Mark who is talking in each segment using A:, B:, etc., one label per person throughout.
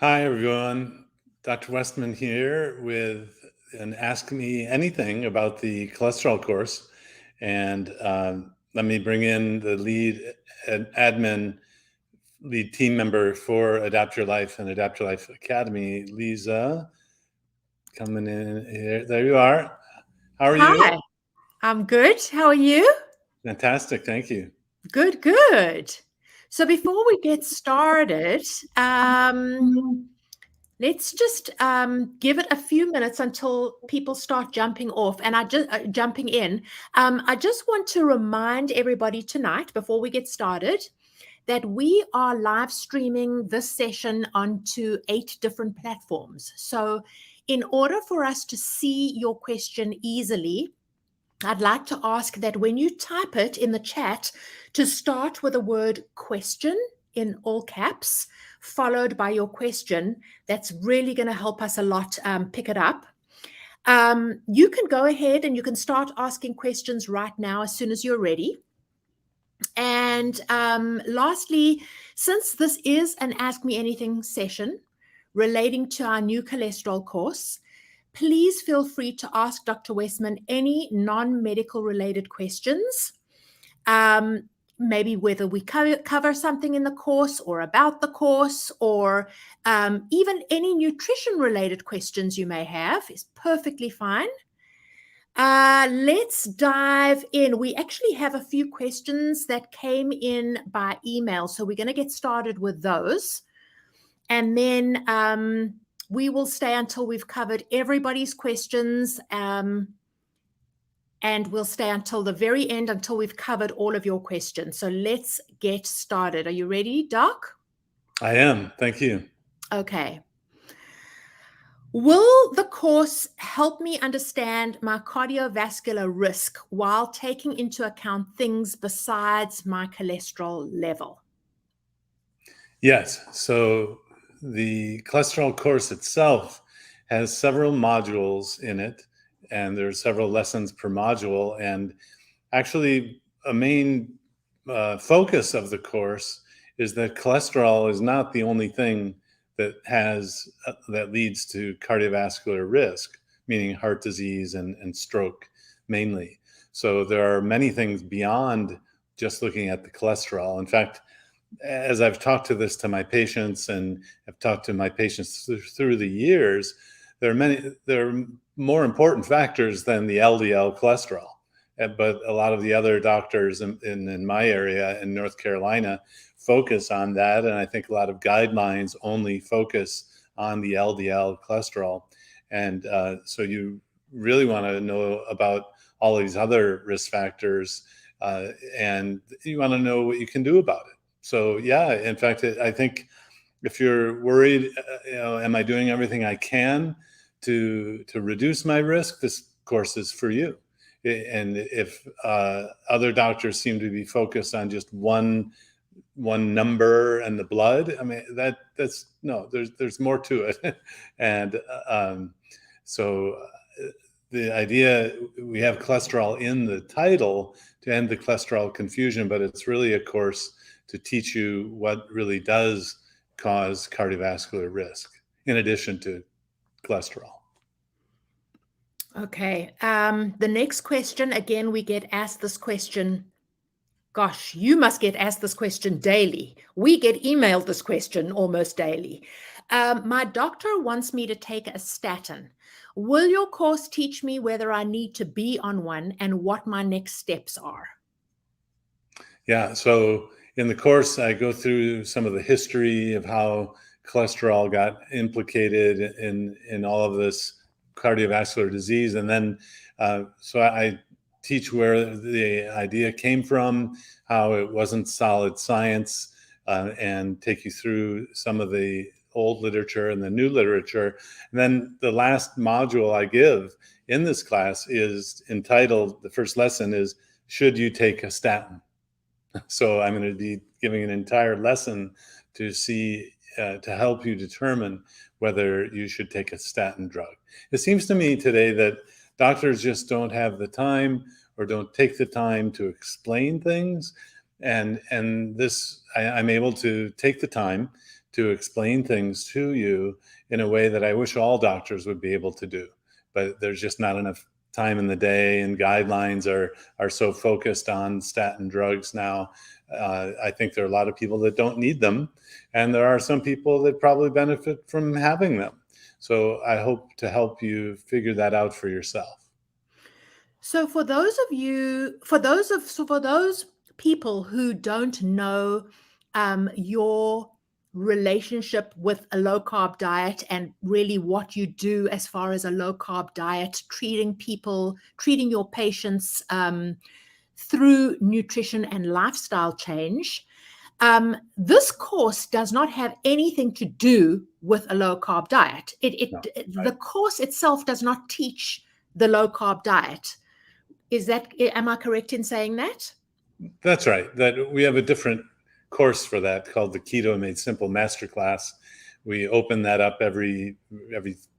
A: Hi, everyone. Dr. Westman here with an Ask Me Anything about the cholesterol course. And let me bring in the lead team member for Adapt Your Life and Adapt Your Life Academy, Lisa, coming in here. There you are. How are you?
B: Hi, I'm good. How are you?
A: Fantastic. Thank you.
B: Good, good. So before we get started, let's just give it a few minutes until people start jumping off and jumping in. I just want to remind everybody tonight, before we get started, that we are live streaming this session onto 8 different platforms. So in order for us to see your question easily, I'd like to ask that when you type it in the chat, to start with the word question in all caps, followed by your question. That's really going to help us a lot pick it up. You can go ahead and you can start asking questions right now as soon as you're ready. And lastly, since this is an Ask Me Anything session relating to our new cholesterol course, please feel free to ask Dr. Westman any non-medical related questions, maybe whether we cover something in the course or about the course, or even any nutrition related questions you may have is perfectly fine. Let's dive in. We actually have a few questions that came in by email, so we're going to get started with those. And then we will stay until we've covered everybody's questions, and we'll stay until the very end, until we've covered all of your questions. So let's get started. Are you ready, Doc?
A: I am. Thank you.
B: Okay. Will the course help me understand my cardiovascular risk while taking into account things besides my cholesterol level?
A: Yes. So the cholesterol course itself has several modules in it, and there's several lessons per module. And actually, a main focus of the course is that cholesterol is not the only thing that leads to cardiovascular risk, meaning heart disease and stroke mainly. So there are many things beyond just looking at the cholesterol. In fact, as I've talked to my patients, and I've talked to my patients through the years, there are more important factors than the LDL cholesterol. But a lot of the other doctors in my area in North Carolina focus on that. And I think a lot of guidelines only focus on the LDL cholesterol. And so you really want to know about all these other risk factors, and you want to know what you can do about it. So yeah, in fact, I think if you're worried, am I doing everything I can to reduce my risk? This course is for you. And if other doctors seem to be focused on just one number and the blood, I mean, that's no, there's more to it. And so the idea, we have cholesterol in the title to end the cholesterol confusion, but it's really a course to teach you what really does cause cardiovascular risk in addition to cholesterol.
B: Okay. The next question, again, we get asked this question. Gosh, you must get asked this question daily. We get emailed this question almost daily. My doctor wants me to take a statin. Will your course teach me whether I need to be on one and what my next steps are?
A: Yeah, so in the course, I go through some of the history of how cholesterol got implicated in all of this cardiovascular disease. And then, so I teach where the idea came from, how it wasn't solid science, and take you through some of the old literature and the new literature. And then the last module I give in this class is entitled, the first lesson is, Should You Take a Statin? So I'm going to be giving an entire lesson to help you determine whether you should take a statin drug. It seems to me today that doctors just don't have the time or don't take the time to explain things. And this, I'm able to take the time to explain things to you in a way that I wish all doctors would be able to do. But there's just not enough time in the day, and guidelines are so focused on statin drugs now. I think there are a lot of people that don't need them, and there are some people that probably benefit from having them. So I hope to help you figure that out for yourself.
B: So for those people who don't know your relationship with a low carb diet and really what you do as far as a low carb diet, treating your patients through nutrition and lifestyle change, this course does not have anything to do with a low carb diet.
A: No,
B: The course itself does not teach the low carb diet. Am I correct in saying that?
A: that's right. That we have a different course for that called the Keto Made Simple Masterclass. We open that up every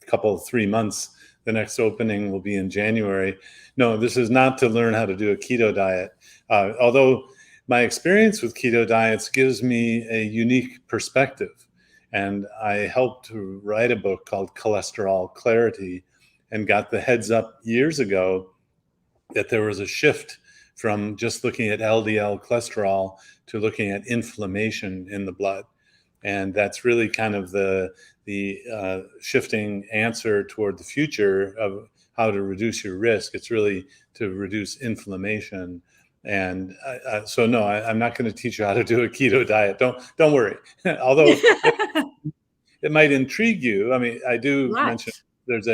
A: couple 3 months. The next opening will be in January. No, this is not to learn how to do a keto diet. Although my experience with keto diets gives me a unique perspective. And I helped to write a book called Cholesterol Clarity, and got the heads up years ago that there was a shift from just looking at LDL cholesterol to looking at inflammation in the blood. And that's really kind of the shifting answer toward the future of how to reduce your risk. It's really to reduce inflammation. And so, no, I'm not going to teach you how to do a keto diet. Don't worry. Although it might intrigue you. I mean, I do
B: Right.
A: mention there's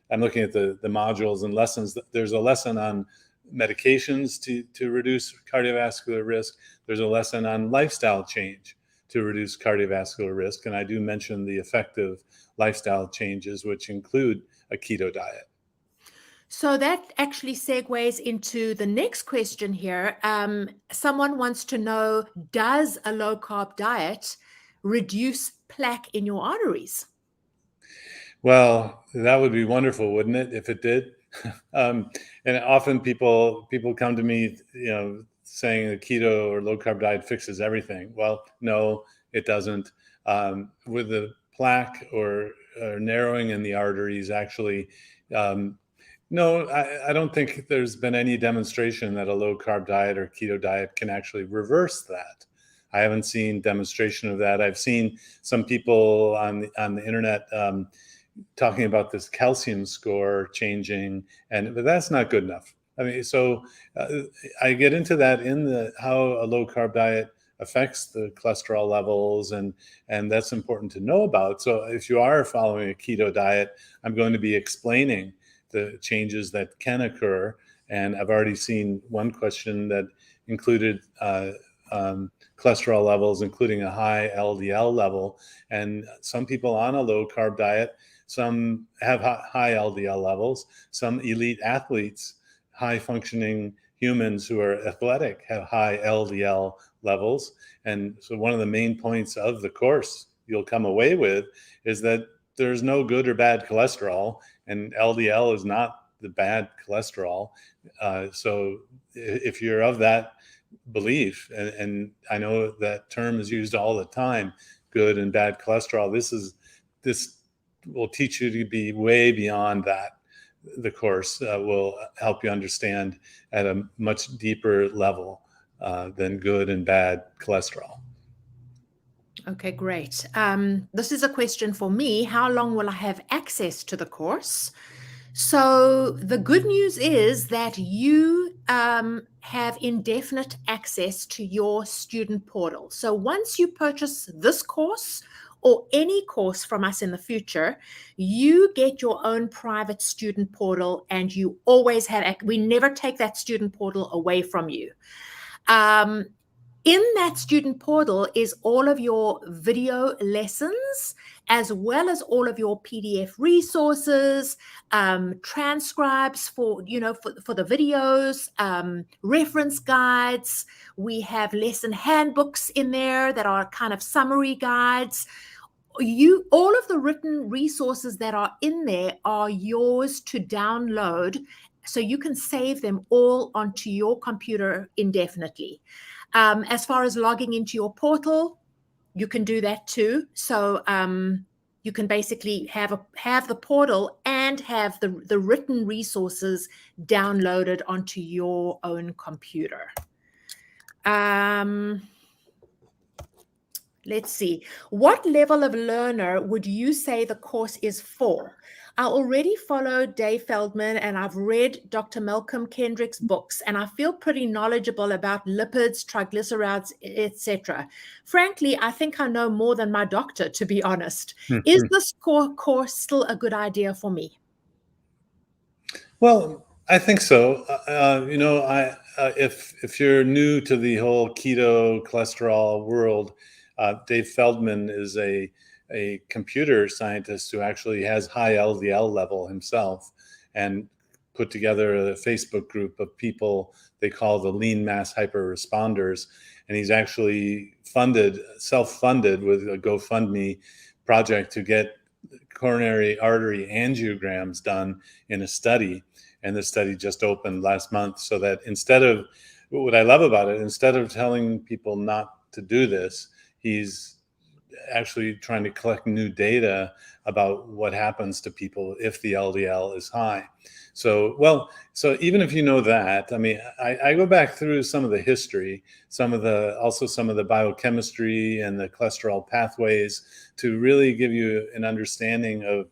A: I'm looking at the modules and lessons. There's a lesson on medications to reduce cardiovascular risk. There's a lesson on lifestyle change to reduce cardiovascular risk. And I do mention the effective lifestyle changes, which include a keto diet.
B: So that actually segues into the next question here. Someone wants to know, does a low carb diet reduce plaque in your arteries?
A: Well, that would be wonderful, wouldn't it, if it did? And often people come to me, saying a keto or low carb diet fixes everything. Well, no, it doesn't. With the plaque or narrowing in the arteries, actually, no, I don't think there's been any demonstration that a low carb diet or keto diet can actually reverse that. I haven't seen demonstration of that. I've seen some people on the internet talking about this calcium score changing, but that's not good enough. I mean, so I get into that in how a low carb diet affects the cholesterol levels, and that's important to know about. So if you are following a keto diet, I'm going to be explaining the changes that can occur. And I've already seen one question that included cholesterol levels, including a high LDL level. And some people on a low carb diet, some have high LDL levels. Some elite athletes, high functioning humans who are athletic, have high LDL levels. And so one of the main points of the course you'll come away with is that there's no good or bad cholesterol, and LDL is not the bad cholesterol. So if you're of that belief, and I know that term is used all the time, good and bad cholesterol, this will teach you to be way beyond that. The course will help you understand at a much deeper level than good and bad cholesterol.
B: Okay, great. This is a question for me. How long will I have access to the course? So the good news is that you have indefinite access to your student portal. So once you purchase this course or any course from us in the future, you get your own private student portal, and you always have, we never take that student portal away from you. In that student portal is all of your video lessons, as well as all of your PDF resources, transcribes for the videos, reference guides. We have lesson handbooks in there that are kind of summary guides. All of the written resources that are in there are yours to download, so you can save them all onto your computer indefinitely. As far as logging into your portal, you can do that too. So you can basically have the portal and have the written resources downloaded onto your own computer. Let's see. What level of learner would you say the course is for? I already follow Dave Feldman and I've read Dr. Malcolm Kendrick's books, and I feel pretty knowledgeable about lipids, triglycerides, etc. Frankly, I think I know more than my doctor, to be honest. Is this course still a good idea for me?
A: Well, I think so. If you're new to the whole keto cholesterol world, Dave Feldman is a computer scientist who actually has high LDL level himself, and put together a Facebook group of people they call the lean mass hyper responders. And he's actually self-funded with a GoFundMe project to get coronary artery angiograms done in a study. And the study just opened last month, so that what I love about it, instead of telling people not to do this, he's actually trying to collect new data about what happens to people if the LDL is high. So even if you know that, I mean, I go back through some of the history, some of the biochemistry and the cholesterol pathways to really give you an understanding of,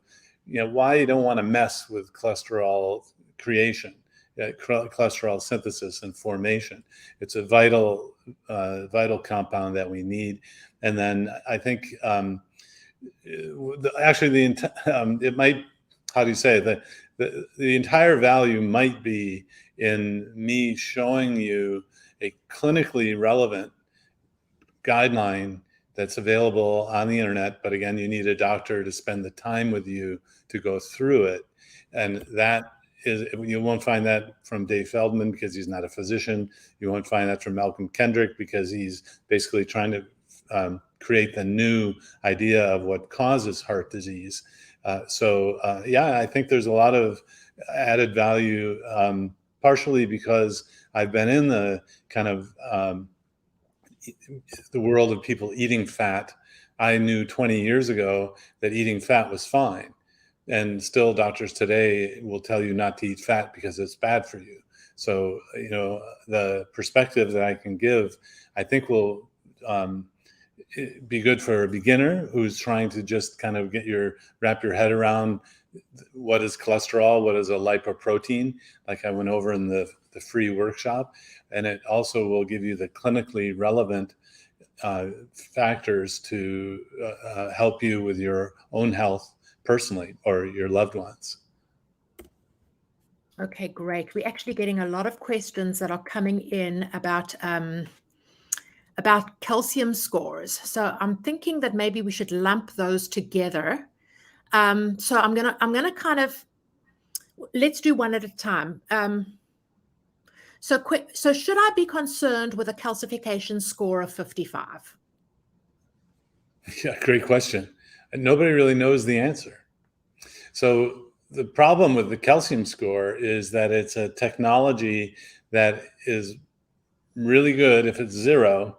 A: why you don't want to mess with cholesterol creation, cholesterol synthesis and formation. It's a vital compound that we need. And then I think it might, how do you say, the entire value might be in me showing you a clinically relevant guideline that's available on the internet. But again, you need a doctor to spend the time with you to go through it. And you won't find that from Dave Feldman because he's not a physician. You won't find that from Malcolm Kendrick because he's basically trying to create the new idea of what causes heart disease. I think there's a lot of added value, partially because I've been in the kind of the world of people eating fat. I knew 20 years ago that eating fat was fine. And still doctors today will tell you not to eat fat because it's bad for you. So, the perspective that I can give, I think will be good for a beginner who's trying to just kind of wrap your head around what is cholesterol, what is a lipoprotein, like I went over in the free workshop. And it also will give you the clinically relevant factors to help you with your own health personally or your loved ones.
B: Okay, great. We're actually getting a lot of questions that are coming in about calcium scores. So I'm thinking that maybe we should lump those together. So I'm gonna kind of, let's do one at a time. So should I be concerned with a calcification score of 55?
A: Yeah, great question. And nobody really knows the answer. So the problem with the calcium score is that it's a technology that is really good. If it's 0,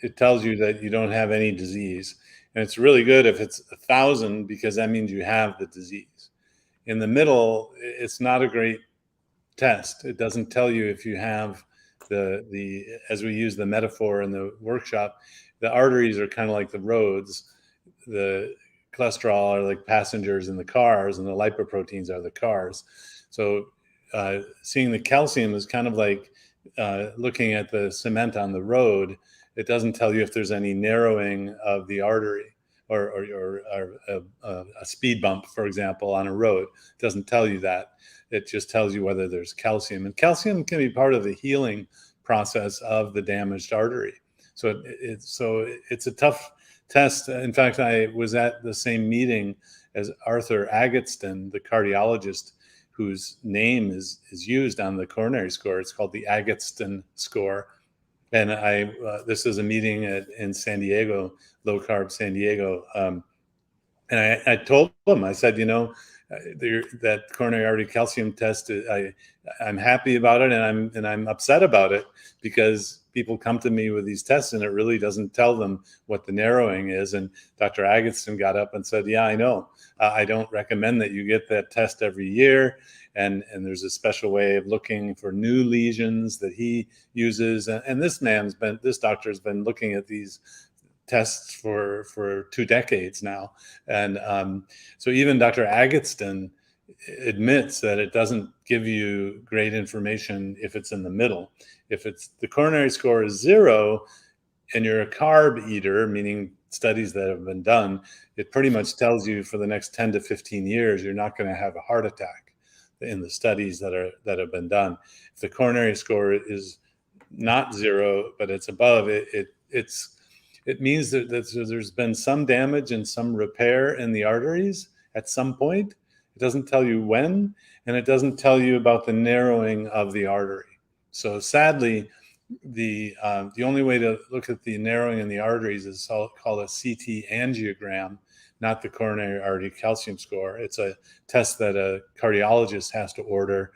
A: it tells you that you don't have any disease. And it's really good if it's 1,000, because that means you have the disease. In the middle, it's not a great test. It doesn't tell you if you have as we use the metaphor in the workshop, the arteries are kind of like the roads. The cholesterol are like passengers in the cars, and the lipoproteins are the cars. So seeing the calcium is kind of like looking at the cement on the road. It doesn't tell you if there's any narrowing of the artery or a speed bump, for example, on a road. It doesn't tell you that. It just tells you whether there's calcium. And calcium can be part of the healing process of the damaged artery. So it's a tough test. In fact, I was at the same meeting as Arthur Agatston, the cardiologist whose name is used on the coronary score. It's called the Agatston score. And this is a meeting in San Diego, Lowcarb San Diego. And I told him, I said, that coronary artery calcium test, I'm happy about it, and I'm upset about it, because people come to me with these tests and it really doesn't tell them what the narrowing is. And Dr. Agatston got up and said, yeah, I know. I don't recommend that you get that test every year. And there's a special way of looking for new lesions that he uses. And this doctor's been looking at these tests for 2 decades now. And so even Dr. Agatston admits that it doesn't give you great information if it's in the middle. If it's the coronary score is 0 and you're a carb eater, meaning studies that have been done, it pretty much tells you for the next 10 to 15 years, you're not going to have a heart attack in the studies that have been done. If the coronary score is not 0, but it's above, it means that there's been some damage and some repair in the arteries at some point. It doesn't tell you when, and it doesn't tell you about the narrowing of the artery. So sadly, the only way to look at the narrowing in the arteries is called a CT angiogram, not the coronary artery calcium score. It's a test that a cardiologist has to order.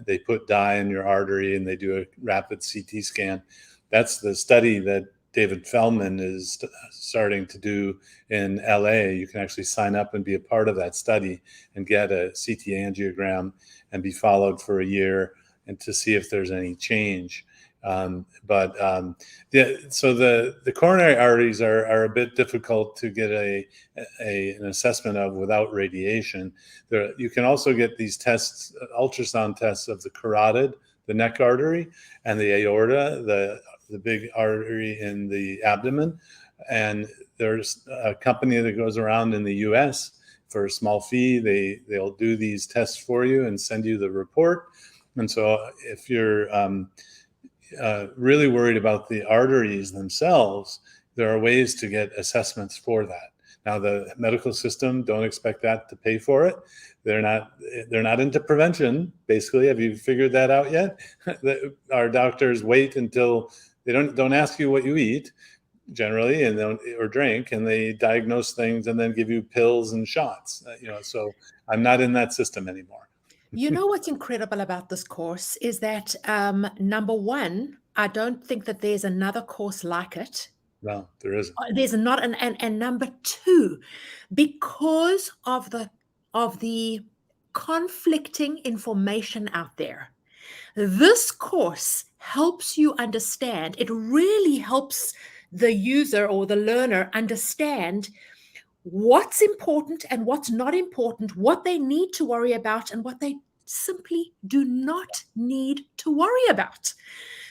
A: They put dye in your artery and they do a rapid CT scan. That's the study that David Feldman is starting to do in LA. You can actually sign up and be a part of that study and get a CT angiogram and be followed for a year and to see if there's any change. So the coronary arteries are a bit difficult to get an assessment of without radiation. You can also get these tests, ultrasound tests of the carotid, the neck artery, and the aorta, the big artery in the abdomen. And there's a company that goes around in the US for a small fee. They'll do these tests for you and send you the report. And so if you're really worried about the arteries themselves, there are ways to get assessments for that. Now, the medical system, don't expect that to pay for it. They're not into prevention, basically. Have you figured that out yet? Our doctors wait until they don't ask you what you eat generally or drink, and they diagnose things and then give you pills and shots. So I'm not in that system anymore.
B: You know what's incredible about this course is that number one, I don't think that there's another course like it.
A: No, there isn't.
B: There's not, and number two, because of the conflicting information out there, this course helps you understand. It really helps the user or the learner understand what's important and what's not important, what they need to worry about and what they simply do not need to worry about.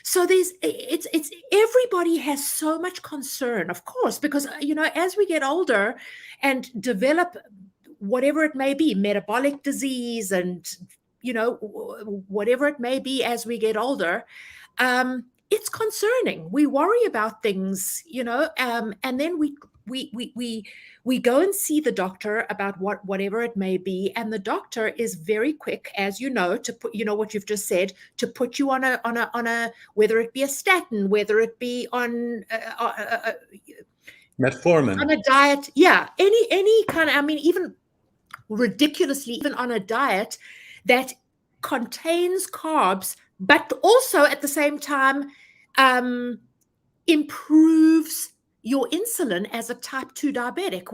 B: So it's everybody has so much concern, of course, because as we get older and develop whatever it may be, metabolic disease and whatever it may be as we get older, it's concerning. We worry about things, and then we go and see the doctor about whatever it may be, and the doctor is very quick, as you know, to put what you've just said, to put you on a whether it be a statin, whether it be on
A: metformin,
B: on a diet, any kind of, even ridiculously, even on a diet that contains carbs, but also at the same time improves your insulin as a type 2 diabetic,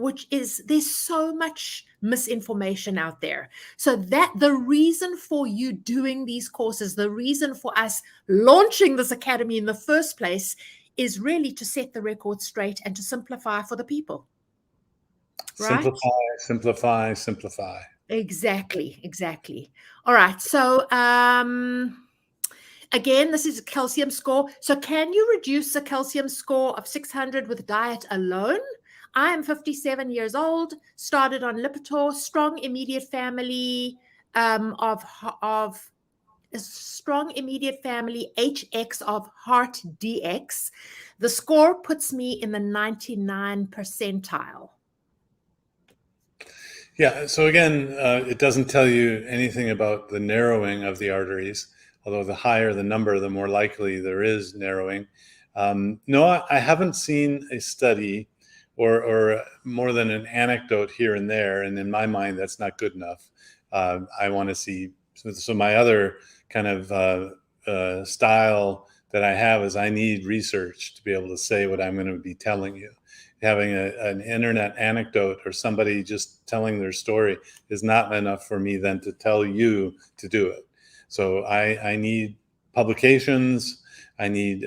B: there's so much misinformation out there. So that the reason for you doing these courses, the reason for us launching this academy in the first place is really to set the record straight and to simplify for the people. Right?
A: Simplify.
B: Exactly. All right. So, again, this is a calcium score. So can you reduce a calcium score of 600 with diet alone? I am 57 years old, started on Lipitor, strong immediate family HX of heart DX. The score puts me in the 99 percentile.
A: Yeah. So again, it doesn't tell you anything about the narrowing of the arteries. Although the higher the number, the more likely there is narrowing. No, I haven't seen a study or more than an anecdote here and there. And in my mind, that's not good enough. I want to see. So my other kind of style that I have is I need research to be able to say what I'm going to be telling you. Having an internet anecdote or somebody just telling their story is not enough for me then to tell you to do it. So I need publications. I need,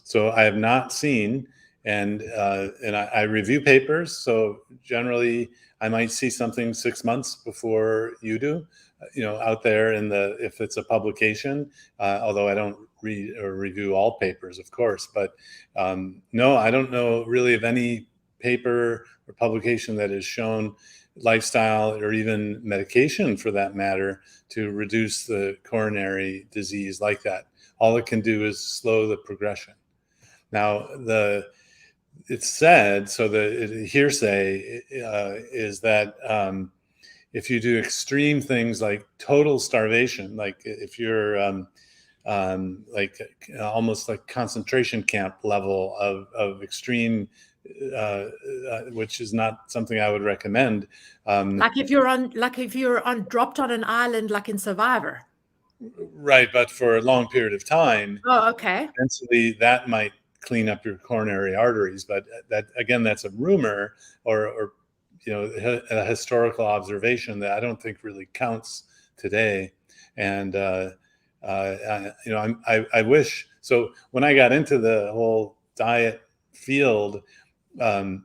A: so I have not seen, and I review papers. So generally I might see something 6 months before you do, out there if it's a publication, although I don't read or review all papers, of course, but no, I don't know really of any paper or publication that has shown lifestyle or even medication for that matter to reduce the coronary disease like that. All it can do is slow the progression. Now, it's said, so the hearsay is that if you do extreme things like total starvation, like if you're like almost like concentration camp level of extreme, which is not something I would recommend.
B: Like if you're dropped on an island, like in Survivor.
A: Right, but for a long period of time,
B: Oh, okay.
A: eventually that might clean up your coronary arteries. But that, again, that's a rumor or a historical observation that I don't think really counts today. And I wish. So when I got into the whole diet field, there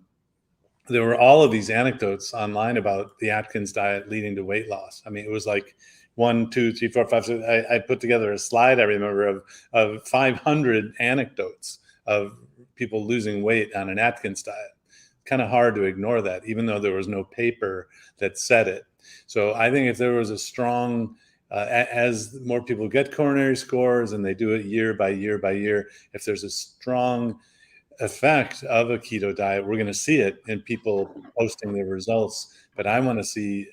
A: were all of these anecdotes online about the Atkins diet leading to weight loss. I mean, it was like 1, 2, 3, 4, 5, 6. I put together a slide, I remember, of 500 anecdotes of people losing weight on an Atkins diet. Kind of hard to ignore that, even though there was no paper that said it. So I think if there was a strong, as more people get coronary scores and they do it year by year by year, if there's a strong effect of a keto diet, we're going to see it in people posting their results. But I want to see,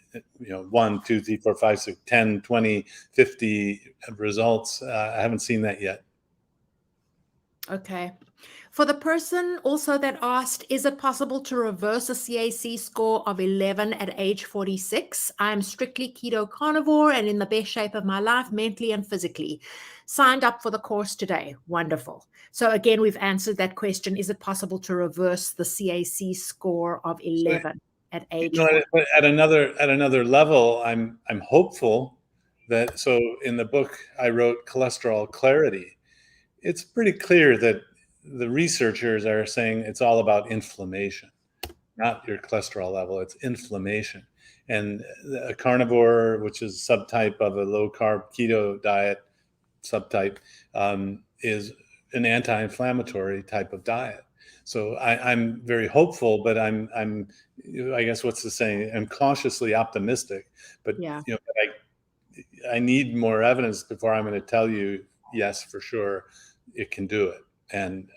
A: 1, 2, 3, 4, 5, 6, 10, 20, 50 results. I haven't seen that yet.
B: Okay. For the person also that asked, is it possible to reverse a CAC score of 11 at age 46? I am strictly keto carnivore and in the best shape of my life, mentally and physically. Signed up for the course today. Wonderful. So again, we've answered that question. Is it possible to reverse the CAC score of 11 at age 46?
A: But at another level, I'm hopeful that, so in the book I wrote, Cholesterol Clarity, it's pretty clear that the researchers are saying it's all about inflammation, not your cholesterol level. It's inflammation. And a carnivore, which is a subtype of a low carb keto diet subtype, is an anti-inflammatory type of diet. So I'm very hopeful, but I'm I guess what's the saying? I'm cautiously optimistic. But
B: Yeah.
A: I need more evidence before I'm going to tell you yes, for sure, it can do it. And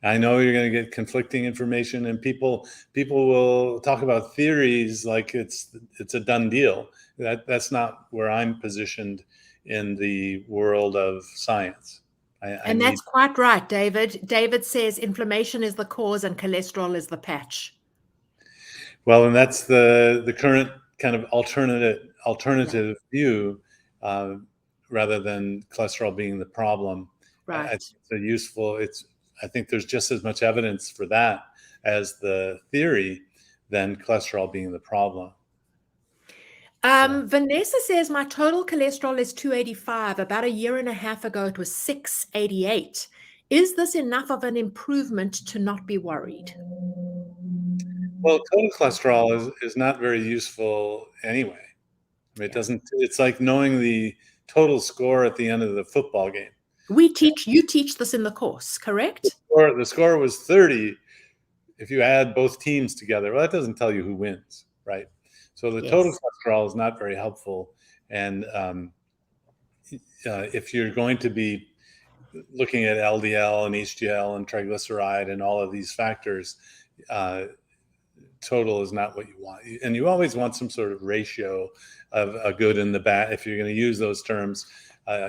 A: I know you're going to get conflicting information, and people will talk about theories like it's a done deal. That's not where I'm positioned in the world of science.
B: And that's quite right, David. David says inflammation is the cause and cholesterol is the patch.
A: Well, and that's the current kind of alternative view, rather than cholesterol being the problem.
B: Right.
A: I think there's just as much evidence for that as the theory than cholesterol being the problem.
B: Vanessa says my total cholesterol is 285. About a year and a half ago, it was 688. Is this enough of an improvement to not be worried?
A: Well, total cholesterol is not very useful anyway. I mean, it doesn't. It's like knowing the total score at the end of the football game.
B: You teach this in the course, correct?
A: The score was 30. If you add both teams together, well, that doesn't tell you who wins, right? So the total cholesterol is not very helpful. And if you're going to be looking at LDL and HDL and triglyceride and all of these factors, total is not what you want. And you always want some sort of ratio of a good and the bad. If you're going to use those terms,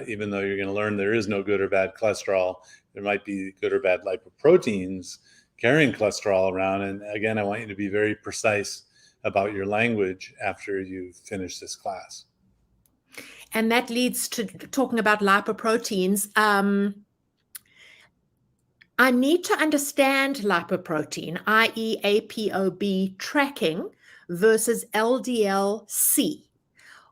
A: even though you're going to learn there is no good or bad cholesterol, there might be good or bad lipoproteins carrying cholesterol around. And again, I want you to be very precise about your language after you finish this class.
B: And that leads to talking about lipoproteins. I need to understand lipoprotein, i.e., ApoB tracking versus LDL-C.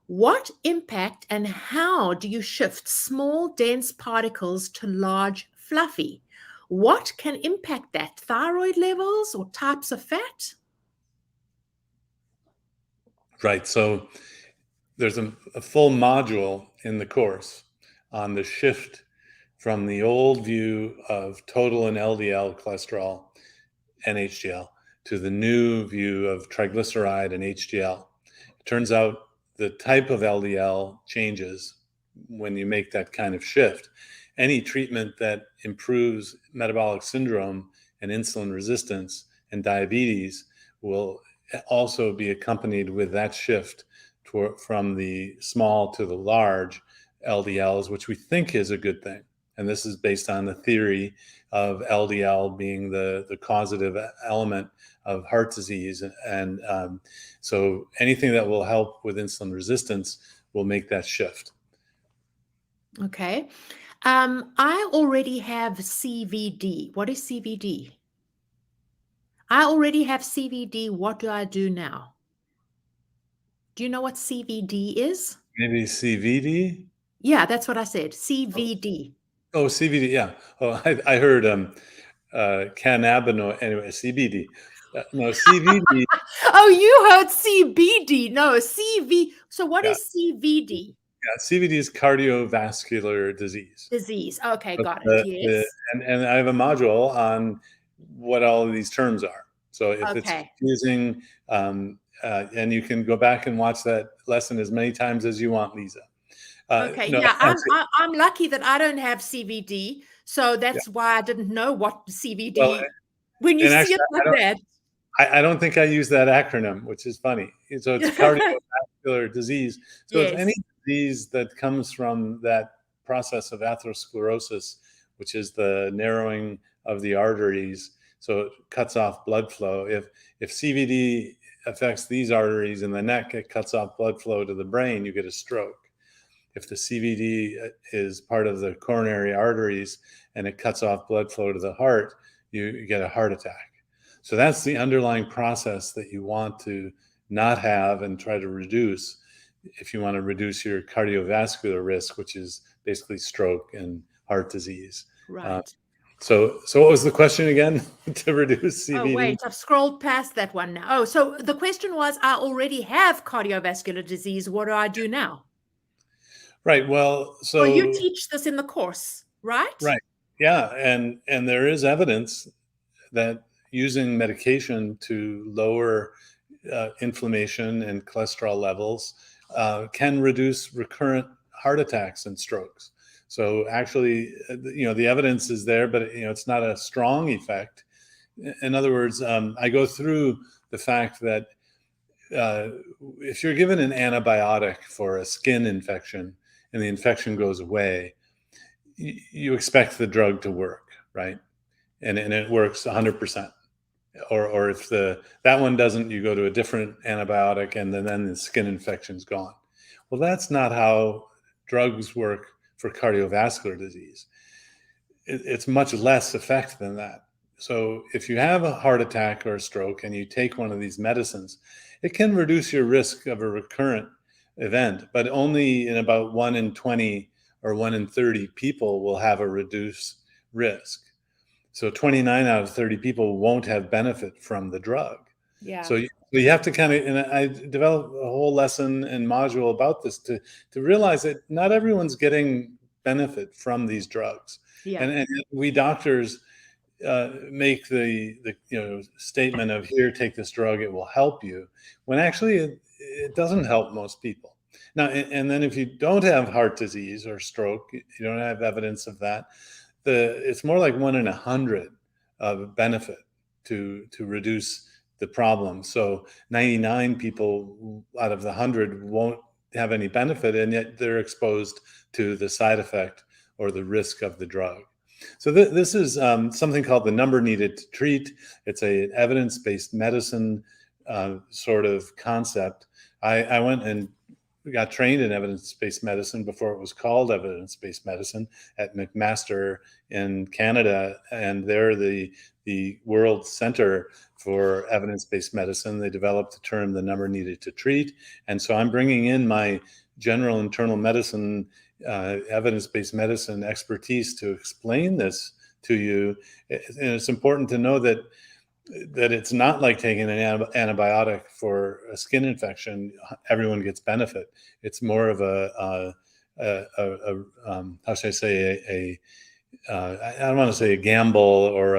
B: What impact and how do you shift small, dense particles to large, fluffy? What can impact that? Thyroid levels or types of fat?
A: Right. So there's a full module in the course on the shift from the old view of total and LDL cholesterol and HDL to the new view of triglyceride and HDL. It turns out the type of LDL changes when you make that kind of shift. Any treatment that improves metabolic syndrome and insulin resistance and diabetes will also be accompanied with that shift from the small to the large LDLs, which we think is a good thing. And this is based on the theory of LDL being the causative element of heart disease. And so anything that will help with insulin resistance will make that shift.
B: Okay. I already have CVD. What is CVD? I already have CVD. What do I do now? Do you know what CVD is?
A: Maybe CVD?
B: Yeah, that's what I said. CVD.
A: Oh, CVD, yeah. Oh, I heard cannabinoid, anyway, CBD. No, CVD,
B: Oh, you heard CBD. No, CV. So what
A: yeah,
B: is CVD?
A: yeah, CVD is cardiovascular disease.
B: Disease. Okay,
A: But
B: got it. Yes.
A: and I have a module on what all of these terms are. So if it's
B: Okay.
A: confusing, and you can go back and watch that lesson as many times as you want, Lisa.
B: Okay.
A: No,
B: Yeah,
A: actually,
B: I'm lucky that I don't have CVD. So
A: yeah.
B: that's why I didn't know what
A: Well,
B: CVD when you
A: and
B: see
A: actually,
B: it like that.
A: I don't think I use that acronym, which is funny. So it's cardiovascular disease. So it's any
B: Yes.
A: disease that comes from that process of atherosclerosis, which is the narrowing of the arteries. So it cuts off blood flow. If CVD affects these arteries in the neck, it cuts off blood flow to the brain, you get a stroke. If the CVD is part of the coronary arteries and it cuts off blood flow to the heart, you get a heart attack. So that's the underlying process that you want to not have and try to reduce if you want to reduce your cardiovascular risk, which is basically stroke and heart disease. Uh,
B: Right.
A: so what was the question again to reduce
B: Oh,
A: CVD?
B: wait, I've scrolled past that one now. Oh, so the question was, I already have cardiovascular disease. What do I do now?
A: Right. Well,
B: Well, you
A: so
B: teach this in the course, right?
A: right. Yeah, and there is evidence that using medication to lower inflammation and cholesterol levels can reduce recurrent heart attacks and strokes. So actually, the evidence is there, but it's not a strong effect. In other words, I go through the fact that uh, if you're given an antibiotic for a skin infection and the infection goes away, you expect the drug to work, right? And it works 100%. Or if that one doesn't, you go to a different antibiotic and then the skin infection's gone. Well, that's not how drugs work for cardiovascular disease. It's much less effect than that. So if you have a heart attack or a stroke and you take one of these medicines, it can reduce your risk of a recurrent event, but only in about 1 in 20 or 1 in 30 people will have a reduced risk. So 29 out of 30 people won't have benefit from the drug.
B: Yeah.
A: So you have to kind of, and I developed a whole lesson and module about this to realize that not everyone's getting benefit from these drugs.
B: Yeah.
A: And we doctors make the statement of, here, take this drug, it will help you, when actually it doesn't help most people. Now, and then if you don't have heart disease or stroke, you don't have evidence of that, it's more like 1 in 100 of benefit to reduce the problem. So 99 people out of the 100 won't have any benefit, and yet they're exposed to the side effect or the risk of the drug. So this is something called the number needed to treat. It's an evidence-based medicine sort of concept. I went and got trained in evidence-based medicine before it was called evidence-based medicine at McMaster in Canada, and they're the world center for evidence-based medicine. They developed the term the number needed to treat, and so I'm bringing in my general internal medicine, evidence-based medicine expertise to explain this to you. And it's important to know that it's not like taking an antibiotic for a skin infection. Everyone gets benefit. It's more of how should I say, I don't want to say a gamble or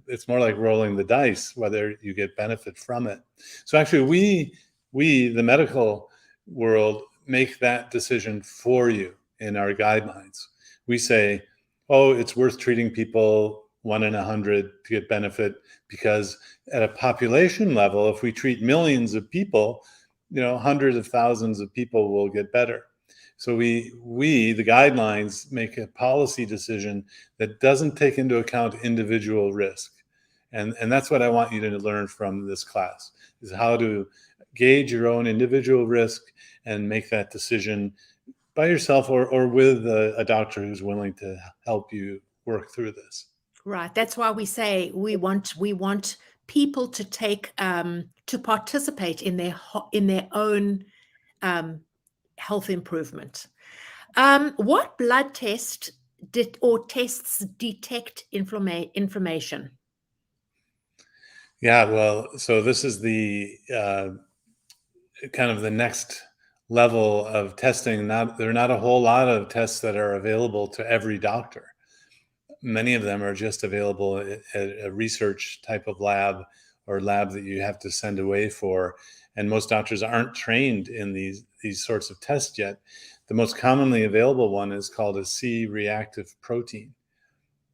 A: it's more like rolling the dice whether you get benefit from it. So actually, we the medical world make that decision for you in our guidelines. We say, oh, it's worth treating people 1 in 100 to get benefit, because at a population level, if we treat millions of people, hundreds of thousands of people will get better. So we the guidelines make a policy decision that doesn't take into account individual risk. And that's what I want you to learn from this class, is how to gauge your own individual risk and make that decision by yourself or with a doctor who's willing to help you work through this.
B: Right. That's why we say we want people to take to participate in their own health improvement. What blood test tests detect inflammation?
A: Yeah, well, so this is the kind of the next level of testing. There are not a whole lot of tests that are available to every doctor. Many of them are just available at a research type of lab or lab that you have to send away for. And most doctors aren't trained in these sorts of tests yet. The most commonly available one is called a C-reactive protein.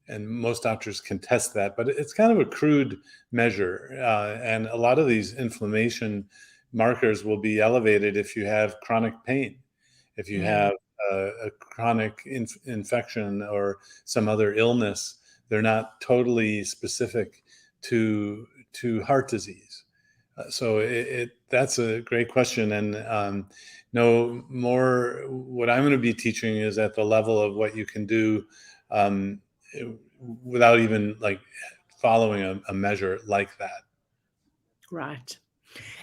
A: And most doctors can test that, but it's kind of a crude measure. And a lot of these inflammation markers will be elevated if you have chronic pain, if you have a chronic infection or some other illness. They're not totally specific to heart disease. So that's a great question. And no more, what I'm going to be teaching is at the level of what you can do without even like following a measure like that.
B: Right.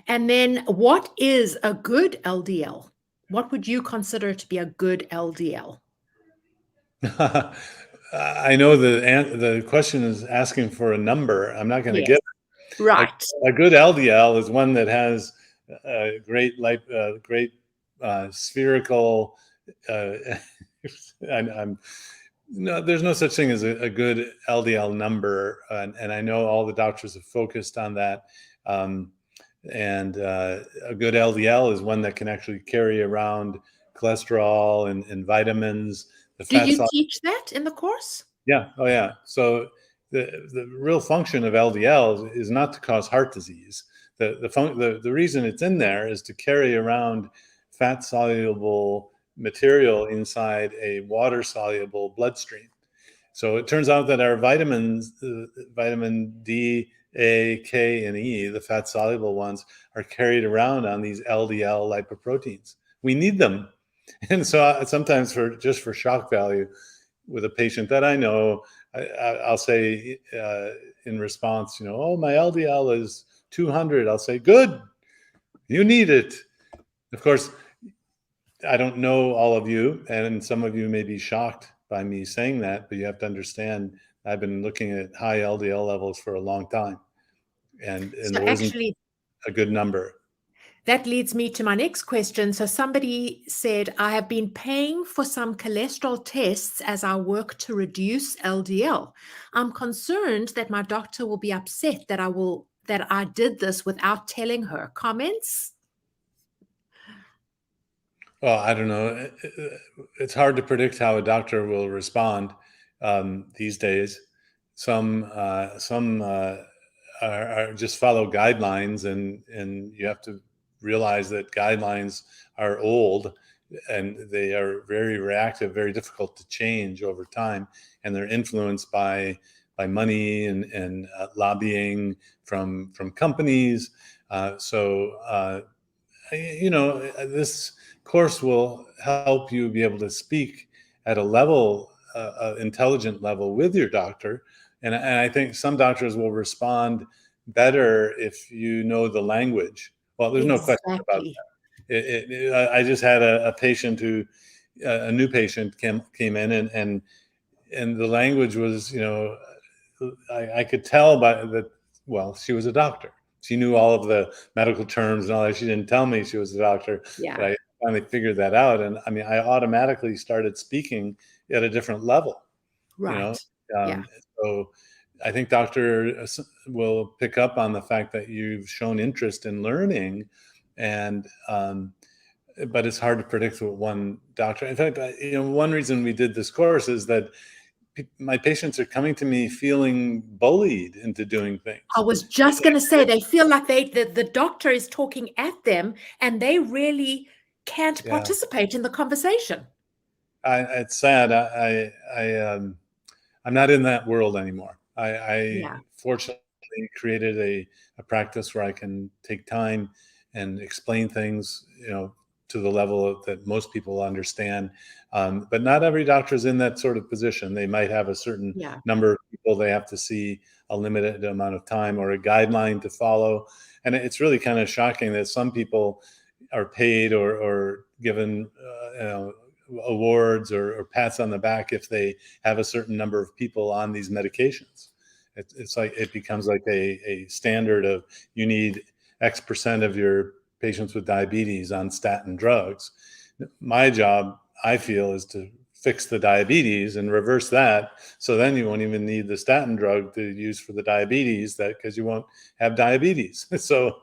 B: And then what is a good LDL? What would you consider to be a good LDL?
A: I know the question is asking for a number. I'm not going to
B: Yes.
A: give it.
B: Right.
A: A good LDL is one that has great spherical. No, there's no such thing as a good LDL number, and I know all the doctors have focused on that. And a good LDL is one that can actually carry around cholesterol and vitamins.
B: Do you teach that in the course?
A: Yeah. Oh, yeah. So the real function of LDL is not to cause heart disease. The reason it's in there is to carry around fat soluble material inside a water soluble bloodstream. So it turns out that our vitamins, vitamin D, A, K, and E, the fat soluble ones, are carried around on these LDL lipoproteins. We need them. And so sometimes for shock value, with a patient that I know, I'll say in response, oh, my LDL is 200. I'll say, good, you need it. Of course, I don't know all of you, and some of you may be shocked by me saying that, but you have to understand I've been looking at high LDL levels for a long time, and
B: So
A: there isn't a good number.
B: That leads me to my next question. So somebody said, I have been paying for some cholesterol tests as I work to reduce LDL. I'm concerned that my doctor will be upset that I did this without telling her. Comments?
A: Well, I don't know. It's hard to predict how a doctor will respond these days. Some are just follow guidelines, and you have to realize that guidelines are old and they are very reactive, very difficult to change over time, and they're influenced by money and lobbying from companies. So this course will help you be able to speak at a level, intelligent level with your doctor. And I think some doctors will respond better if you know the language. Well, there's no question about
B: Exactly.
A: I just had a patient who, a new patient came in, and the language was, I could tell by that. Well, she was a doctor. She knew all of the medical terms and all that. She didn't tell me she was a doctor, but
B: Yeah.
A: I finally figured that out. And I mean, I automatically started speaking at a different level, you know.
B: Right. Yeah.
A: So I think doctor will pick up on the fact that you've shown interest in learning, and but it's hard to predict what one doctor. In fact, one reason we did this course is that my patients are coming to me feeling bullied into doing
B: I
A: things.
B: was just going to say they feel like the doctor is talking at them and they really can't
A: Yeah,
B: participate in the conversation.
A: it's sad. I'm not in that world anymore. I
B: Yeah.
A: fortunately created a practice where I can take time and explain things, to the level that most people understand. But not every doctor is in that sort of position. They might have a certain
B: Yeah.
A: number of people they have to see a limited amount of time, or a guideline to follow. And it's really kind of shocking that some people are paid or given awards or pats on the back if they have a certain number of people on these medications. It's like it becomes like a standard of, you need X percent of your patients with diabetes on statin drugs. My job, I feel, is to fix the diabetes and reverse that. So then you won't even need the statin drug to use for the diabetes, because you won't have diabetes. So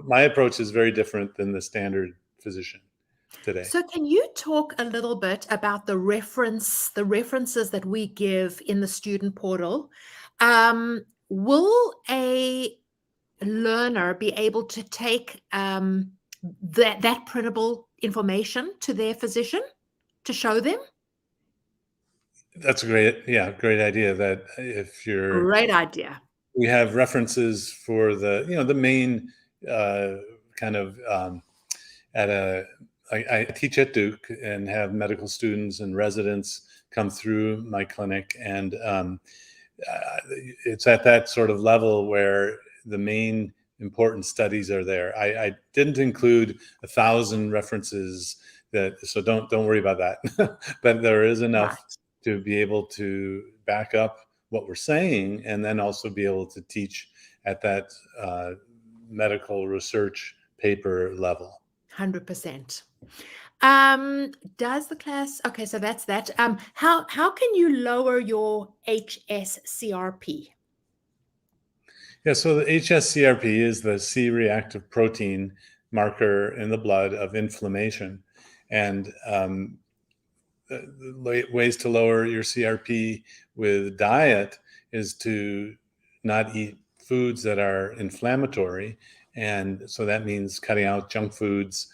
A: my approach is very different than the standard physician today.
B: So can you talk a little bit about the references that we give in the student portal? Will a learner be able to take that printable information to their physician to show them?
A: That's great idea. That if you're,
B: Great idea.
A: we have references for the main kind of at a. I teach at Duke and have medical students and residents come through my clinic, and it's at that sort of level where the main important studies are there. I didn't include 1,000 references, so don't worry about that. But there is enough
B: Right.
A: to be able to back up what we're saying, and then also be able to teach at that medical research paper level.
B: 100%. Does the class, okay, so that's that. How can you lower your HSCRP?
A: Yeah, so the HSCRP is the C-reactive protein marker in the blood of inflammation, and ways to lower your CRP with diet is to not eat foods that are inflammatory. And so that means cutting out junk foods,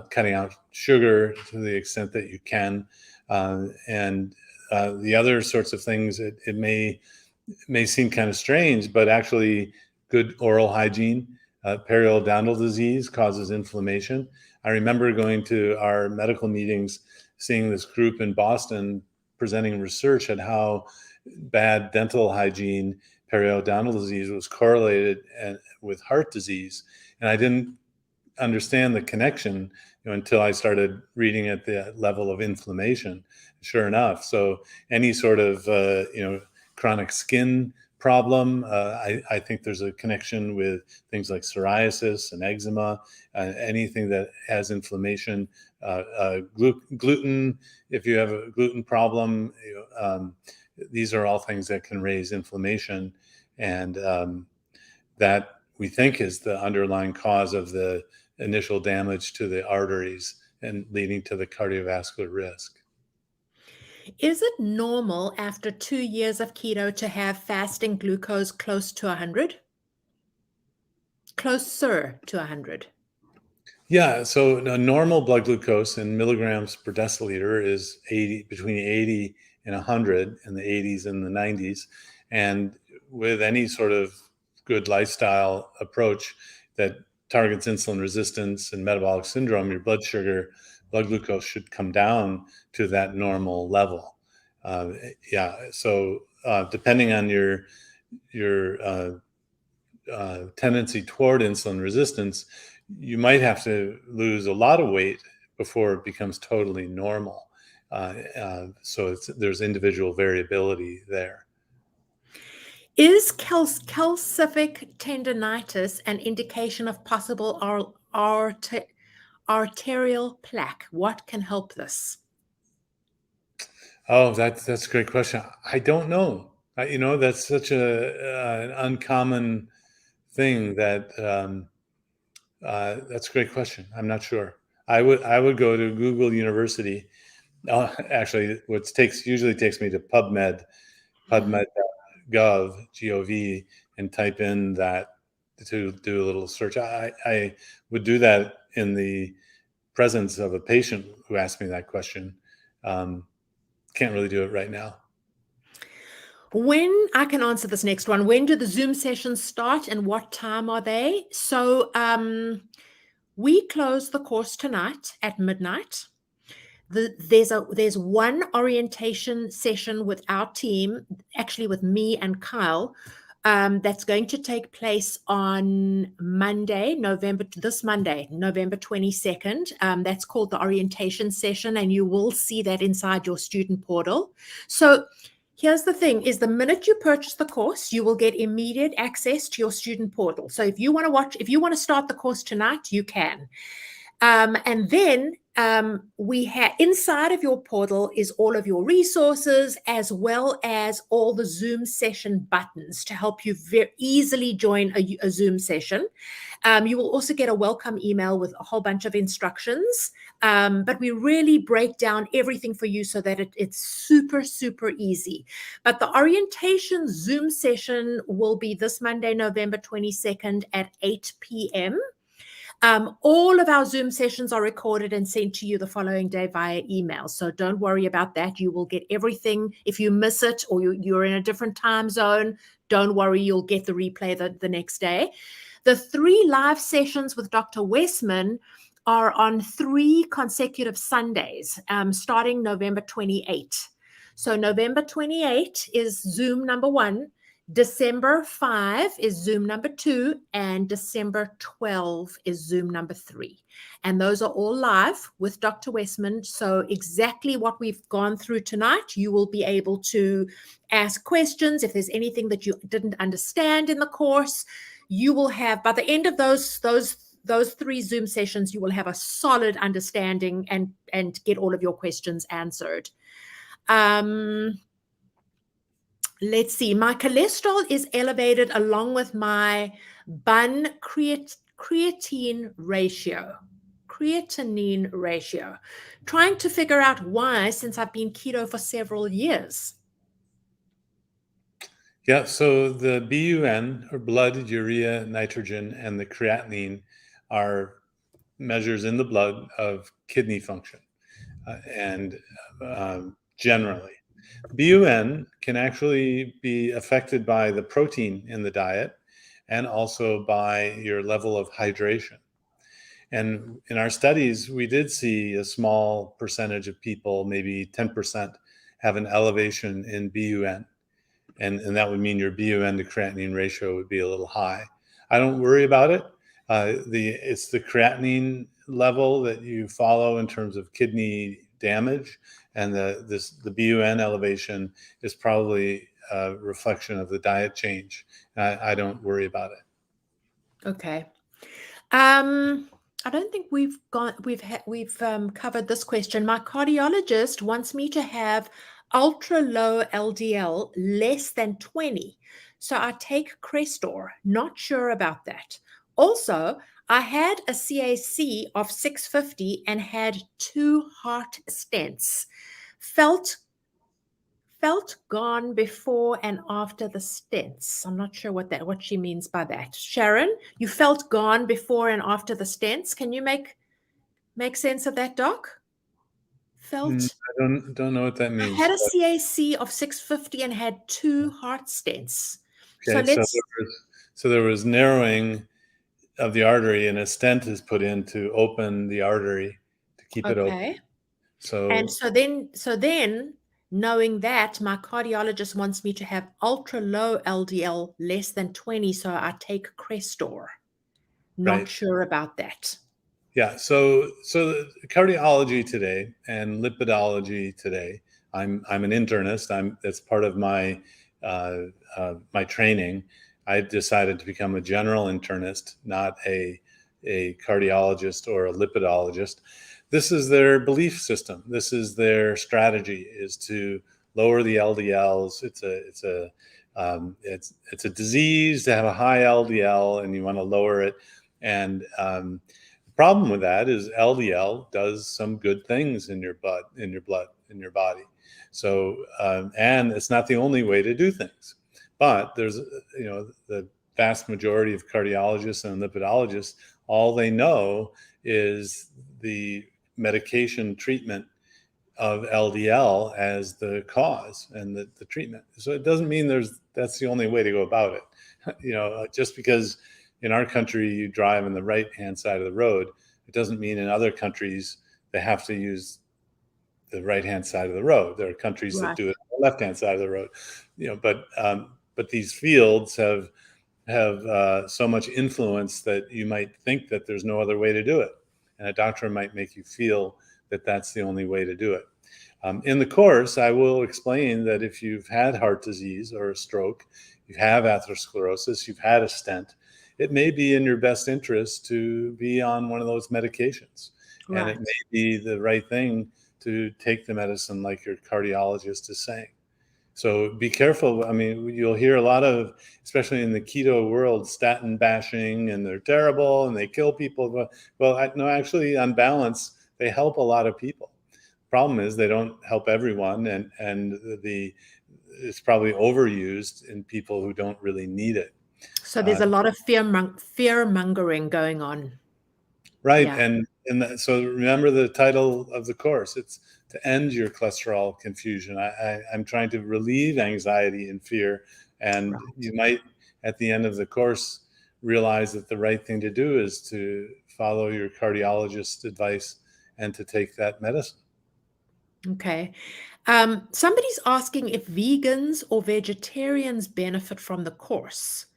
A: cutting out sugar to the extent that you can. And the other sorts of things, it may seem kind of strange, but actually good oral hygiene. Periodontal disease causes inflammation. I remember going to our medical meetings, seeing this group in Boston presenting research at how bad dental hygiene, periodontal disease, was correlated with heart disease. And I didn't understand the connection, until I started reading at the level of inflammation. Sure enough, so any sort of chronic skin problem, I think there's a connection with things like psoriasis and eczema, anything that has inflammation. Gluten, if you have a gluten problem, these are all things that can raise inflammation, and that we think is the underlying cause of the initial damage to the arteries and leading to the cardiovascular risk.
B: Is it normal after 2 years of keto to have fasting glucose close to 100? Closer to 100.
A: Yeah, so a normal blood glucose in milligrams per deciliter is between 80 and 100, in the 80s and the 90s. And with any sort of good lifestyle approach, that targets insulin resistance and metabolic syndrome, your blood glucose should come down to that normal level. So depending on your tendency toward insulin resistance, you might have to lose a lot of weight before it becomes totally normal. So there's individual variability there.
B: Is calcific tendinitis an indication of possible arterial plaque? What can help this?
A: Oh, that's a great question. I don't know. That's such an uncommon thing that that's a great question. I'm not sure. I would go to Google University. Actually, usually takes me to PubMed.gov, G-O-V, and type in that to do a little search. I would do that in the presence of a patient who asked me that question. Can't really do it right now.
B: I can answer this next one. When do the Zoom sessions start and what time are they? So we close the course tonight at midnight. There's one orientation session with our team, actually with me and Kyle, that's going to take place on this Monday, November 22nd. That's called the orientation session, and you will see that inside your student portal. So here's the thing, is the minute you purchase the course, you will get immediate access to your student portal. So if you want to start the course tonight, you can. And then we have inside of your portal is all of your resources, as well as all the Zoom session buttons to help you very easily join a Zoom session. You will also get a welcome email with a whole bunch of instructions, but we really break down everything for you so that it's super, super easy. But the orientation Zoom session will be this Monday, November 22nd at 8 p.m. All of our Zoom sessions are recorded and sent to you the following day via email. So don't worry about that. You will get everything. If you miss it or you're in a different time zone, don't worry, you'll get the replay the next day. The 3 live sessions with Dr. Westman are on 3 consecutive Sundays, starting November 28. So November 28 is Zoom number 1. December 5 is Zoom number 2, and December 12 is Zoom number 3. And those are all live with Dr. Westman. So exactly what we've gone through tonight, you will be able to ask questions. If there's anything that you didn't understand in the course, you will have, by the end of those 3 Zoom sessions, you will have a solid understanding and get all of your questions answered. Let's see, my cholesterol is elevated along with my bun creatinine ratio. Trying to figure out why, since I've been keto for several years.
A: Yeah, so the BUN, or blood urea nitrogen, and the creatinine are measures in the blood of kidney function. And generally, BUN can actually be affected by the protein in the diet and also by your level of hydration. And in our studies, we did see a small percentage of people, maybe 10%, have an elevation in BUN. And that would mean your BUN to creatinine ratio would be a little high. I don't worry about it. It's the creatinine level that you follow in terms of kidney damage, and the BUN elevation is probably a reflection of the diet change. I don't worry about it.
B: Okay. I don't think we've covered this question. My cardiologist wants me to have ultra low LDL, less than 20. So I take Crestor. Not sure about that. Also, I had a CAC of 650 and had 2 heart stents. Felt gone before and after the stents. I'm not sure what she means by that. Sharon, you felt gone before and after the stents. Can you make sense of that, Doc?
A: I don't know what that means.
B: I had a CAC of 650 and had 2 heart stents.
A: Okay, so there was narrowing of the artery, and a stent is put in to open the artery to keep it open.
B: Okay. And
A: So
B: so then, knowing that, my cardiologist wants me to have ultra low LDL, less than 20, so I take Crestor. Not
A: right.
B: sure about that.
A: Yeah, so the cardiology today and lipidology today. I'm an internist. That's part of my my training. I decided to become a general internist, not a cardiologist or a lipidologist. This is their belief system. This is their strategy: is to lower the LDLs. It's a disease to have a high LDL, and you want to lower it. And problem with that is LDL does some good things in your blood, in your body. So, and it's not the only way to do things. But there's, the vast majority of cardiologists and lipidologists, all they know is the medication treatment of LDL as the cause and the treatment. So it doesn't mean that's the only way to go about it. Just because in our country you drive on the right hand side of the road, it doesn't mean in other countries they have to use the right hand side of the road. There are countries that do it on the left hand side of the road. But these fields have so much influence that you might think that there's no other way to do it, and a doctor might make you feel that that's the only way to do it. In the course, I will explain that if you've had heart disease or a stroke, you have atherosclerosis, you've had a stent, it may be in your best interest to be on one of those medications. Right. And it may be the right thing to take the medicine like your cardiologist is saying. So be careful. I mean, you'll hear a lot of, especially in the keto world, statin bashing, and they're terrible and they kill people. Well, no, actually, on balance, they help a lot of people. Problem is they don't help everyone, and it's probably overused in people who don't really need it.
B: So there's a lot of fear mongering going on.
A: Right. Yeah. So remember the title of the course. It's to end your cholesterol confusion. I'm trying to relieve anxiety and fear. And right. You might, at the end of the course, realize that the right thing to do is to follow your cardiologist's advice and to take that medicine.
B: Okay. Somebody's asking if vegans or vegetarians benefit from the course.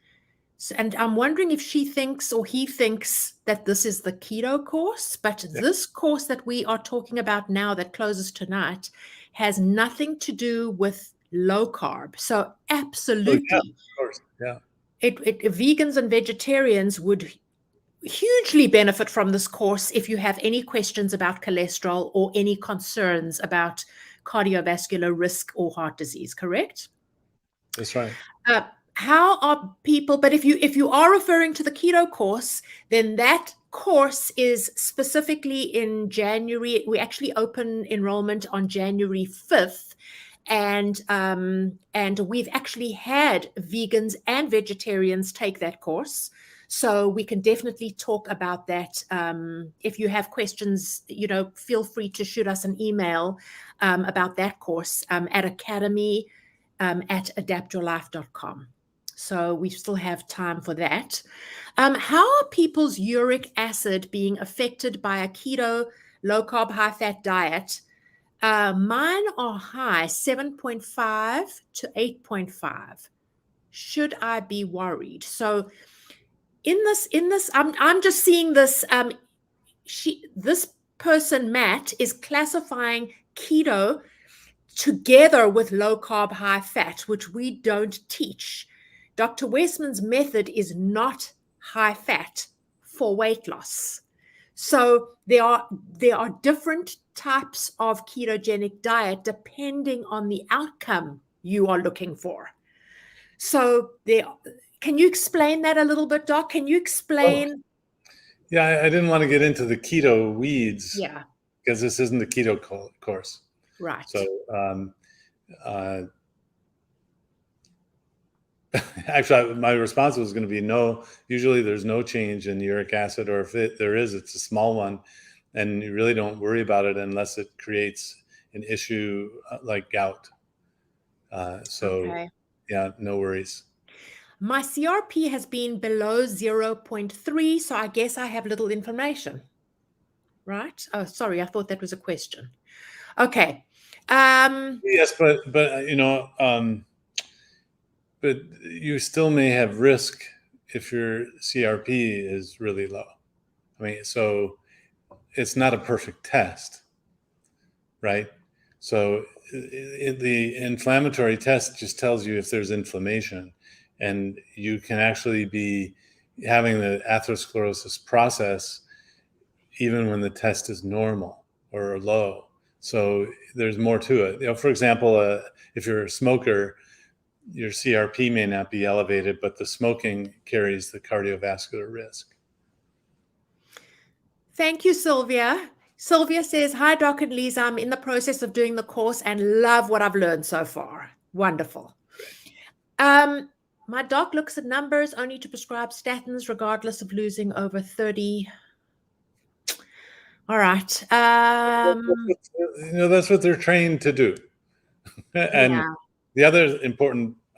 B: And I'm wondering if she thinks or he thinks that this is the keto course, but yeah. This course that we are talking about now that closes tonight has nothing to do with low carb. So absolutely.
A: Oh, yeah, of course. Yeah.
B: Vegans and vegetarians would hugely benefit from this course if you have any questions about cholesterol or any concerns about cardiovascular risk or heart disease, correct?
A: That's right.
B: How are people, but if you are referring to the keto course, then that course is specifically in January. We actually open enrollment on January 5th. And we've actually had vegans and vegetarians take that course. So we can definitely talk about that. If you have questions, feel free to shoot us an email about that course at academy@adaptyourlife.com. So we still have time for that. How are people's uric acid being affected by a keto, low-carb, high-fat diet? Mine are high, 7.5 to 8.5. Should I be worried? So in this, I'm just seeing this. This person, Matt, is classifying keto together with low carb, high fat, which we don't teach. Dr. Westman's method is not high fat for weight loss. So there are different types of ketogenic diet depending on the outcome you are looking for. So can you explain that a little bit, Doc? Can you explain?
A: Oh, yeah, I didn't want to get into the keto weeds.
B: Yeah.
A: Because this isn't the keto course.
B: Right.
A: So actually, my response was going to be no. Usually there's no change in uric acid, or if there is, it's a small one. And you really don't worry about it unless it creates an issue like gout. Okay. Yeah, no worries.
B: My CRP has been below 0.3, so I guess I have little inflammation, right? Oh, sorry, I thought that was a question. Okay.
A: Yes, but you still may have risk if your CRP is really low. I mean, so it's not a perfect test, right? So the inflammatory test just tells you if there's inflammation, and you can actually be having the atherosclerosis process even when the test is normal or low. So there's more to it. For example, if you're a smoker, your CRP may not be elevated, but the smoking carries the cardiovascular risk.
B: Thank you, Sylvia. Sylvia says, hi, Doc and Lisa. I'm in the process of doing the course and love what I've learned so far. Wonderful. My doc looks at numbers only to prescribe statins regardless of losing over 30. All right.
A: That's what they're trained to do. And
B: Yeah.
A: the other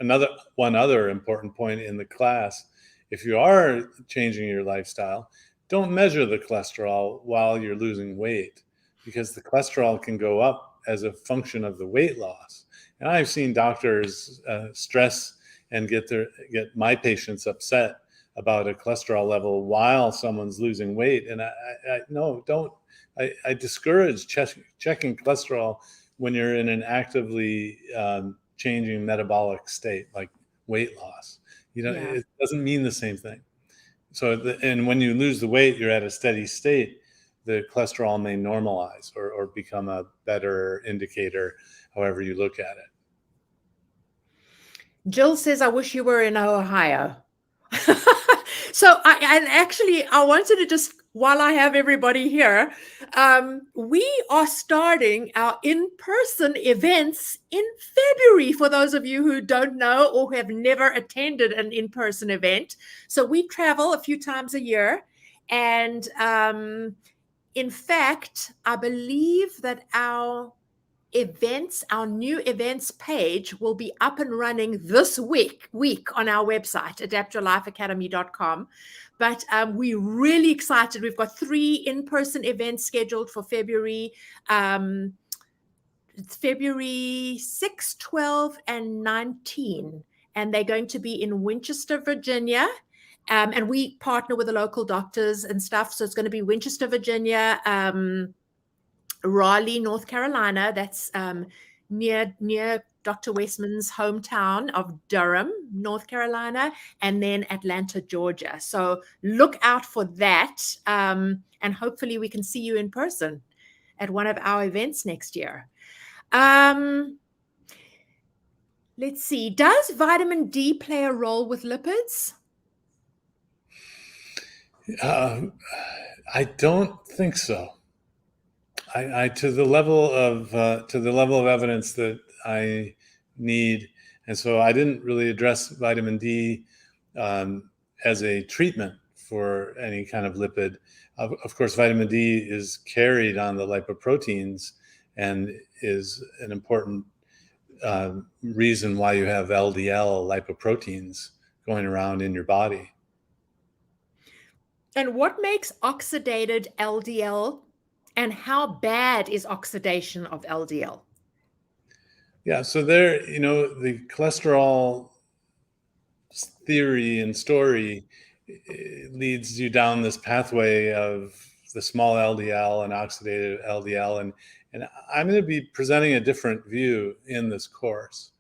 A: other important point in the class, if you are changing your lifestyle, don't measure the cholesterol while you're losing weight, because the cholesterol can go up as a function of the weight loss. And I've seen doctors stress and get my patients upset about a cholesterol level while someone's losing weight. And I discourage checking cholesterol when you're in an actively changing metabolic state, like weight loss. It doesn't mean the same thing. So, and when you lose the weight, you're at a steady state, the cholesterol may normalize or become a better indicator, however you look at it.
B: Jill says, I wish you were in Ohio. So I wanted to just, while I have everybody here, we are starting our in-person events in February, for those of you who don't know or have never attended an in-person event. So we travel a few times a year. And in fact, I believe that our new events page will be up and running this week on our website, adaptyourlifeacademy.com. But we're really excited. We've got 3 in-person events scheduled for February. It's February 6, 12, and 19. And they're going to be in Winchester, Virginia. And we partner with the local doctors and stuff. So it's going to be Winchester, Virginia, Raleigh, North Carolina. That's near Dr. Westman's hometown of Durham, North Carolina, and then Atlanta, Georgia. So look out for that. And hopefully we can see you in person at one of our events next year. Let's see. Does vitamin D play a role with lipids?
A: I don't think so. To the level of evidence that I need, and so I didn't really address vitamin D as a treatment for any kind of lipid. Of course, vitamin D is carried on the lipoproteins and is an important reason why you have LDL lipoproteins going around in your body.
B: And what makes oxidated LDL? And how bad is oxidation of LDL?
A: Yeah, so the cholesterol theory and story leads you down this pathway of the small LDL and oxidative LDL, and I'm going to be presenting a different view in this course.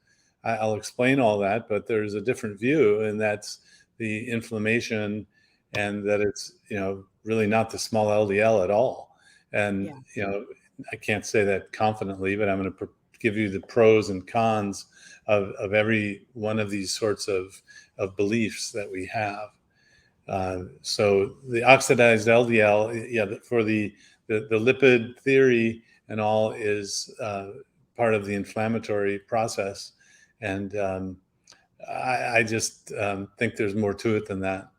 A: I'll explain all that, but there's a different view, and that's the inflammation, and that it's really not the small LDL at all. And I can't say that confidently, but I'm going to give you the pros and cons of every one of these sorts of beliefs that we have. So the oxidized LDL, for the lipid theory and all, is part of the inflammatory process, and I just think there's more to it than that.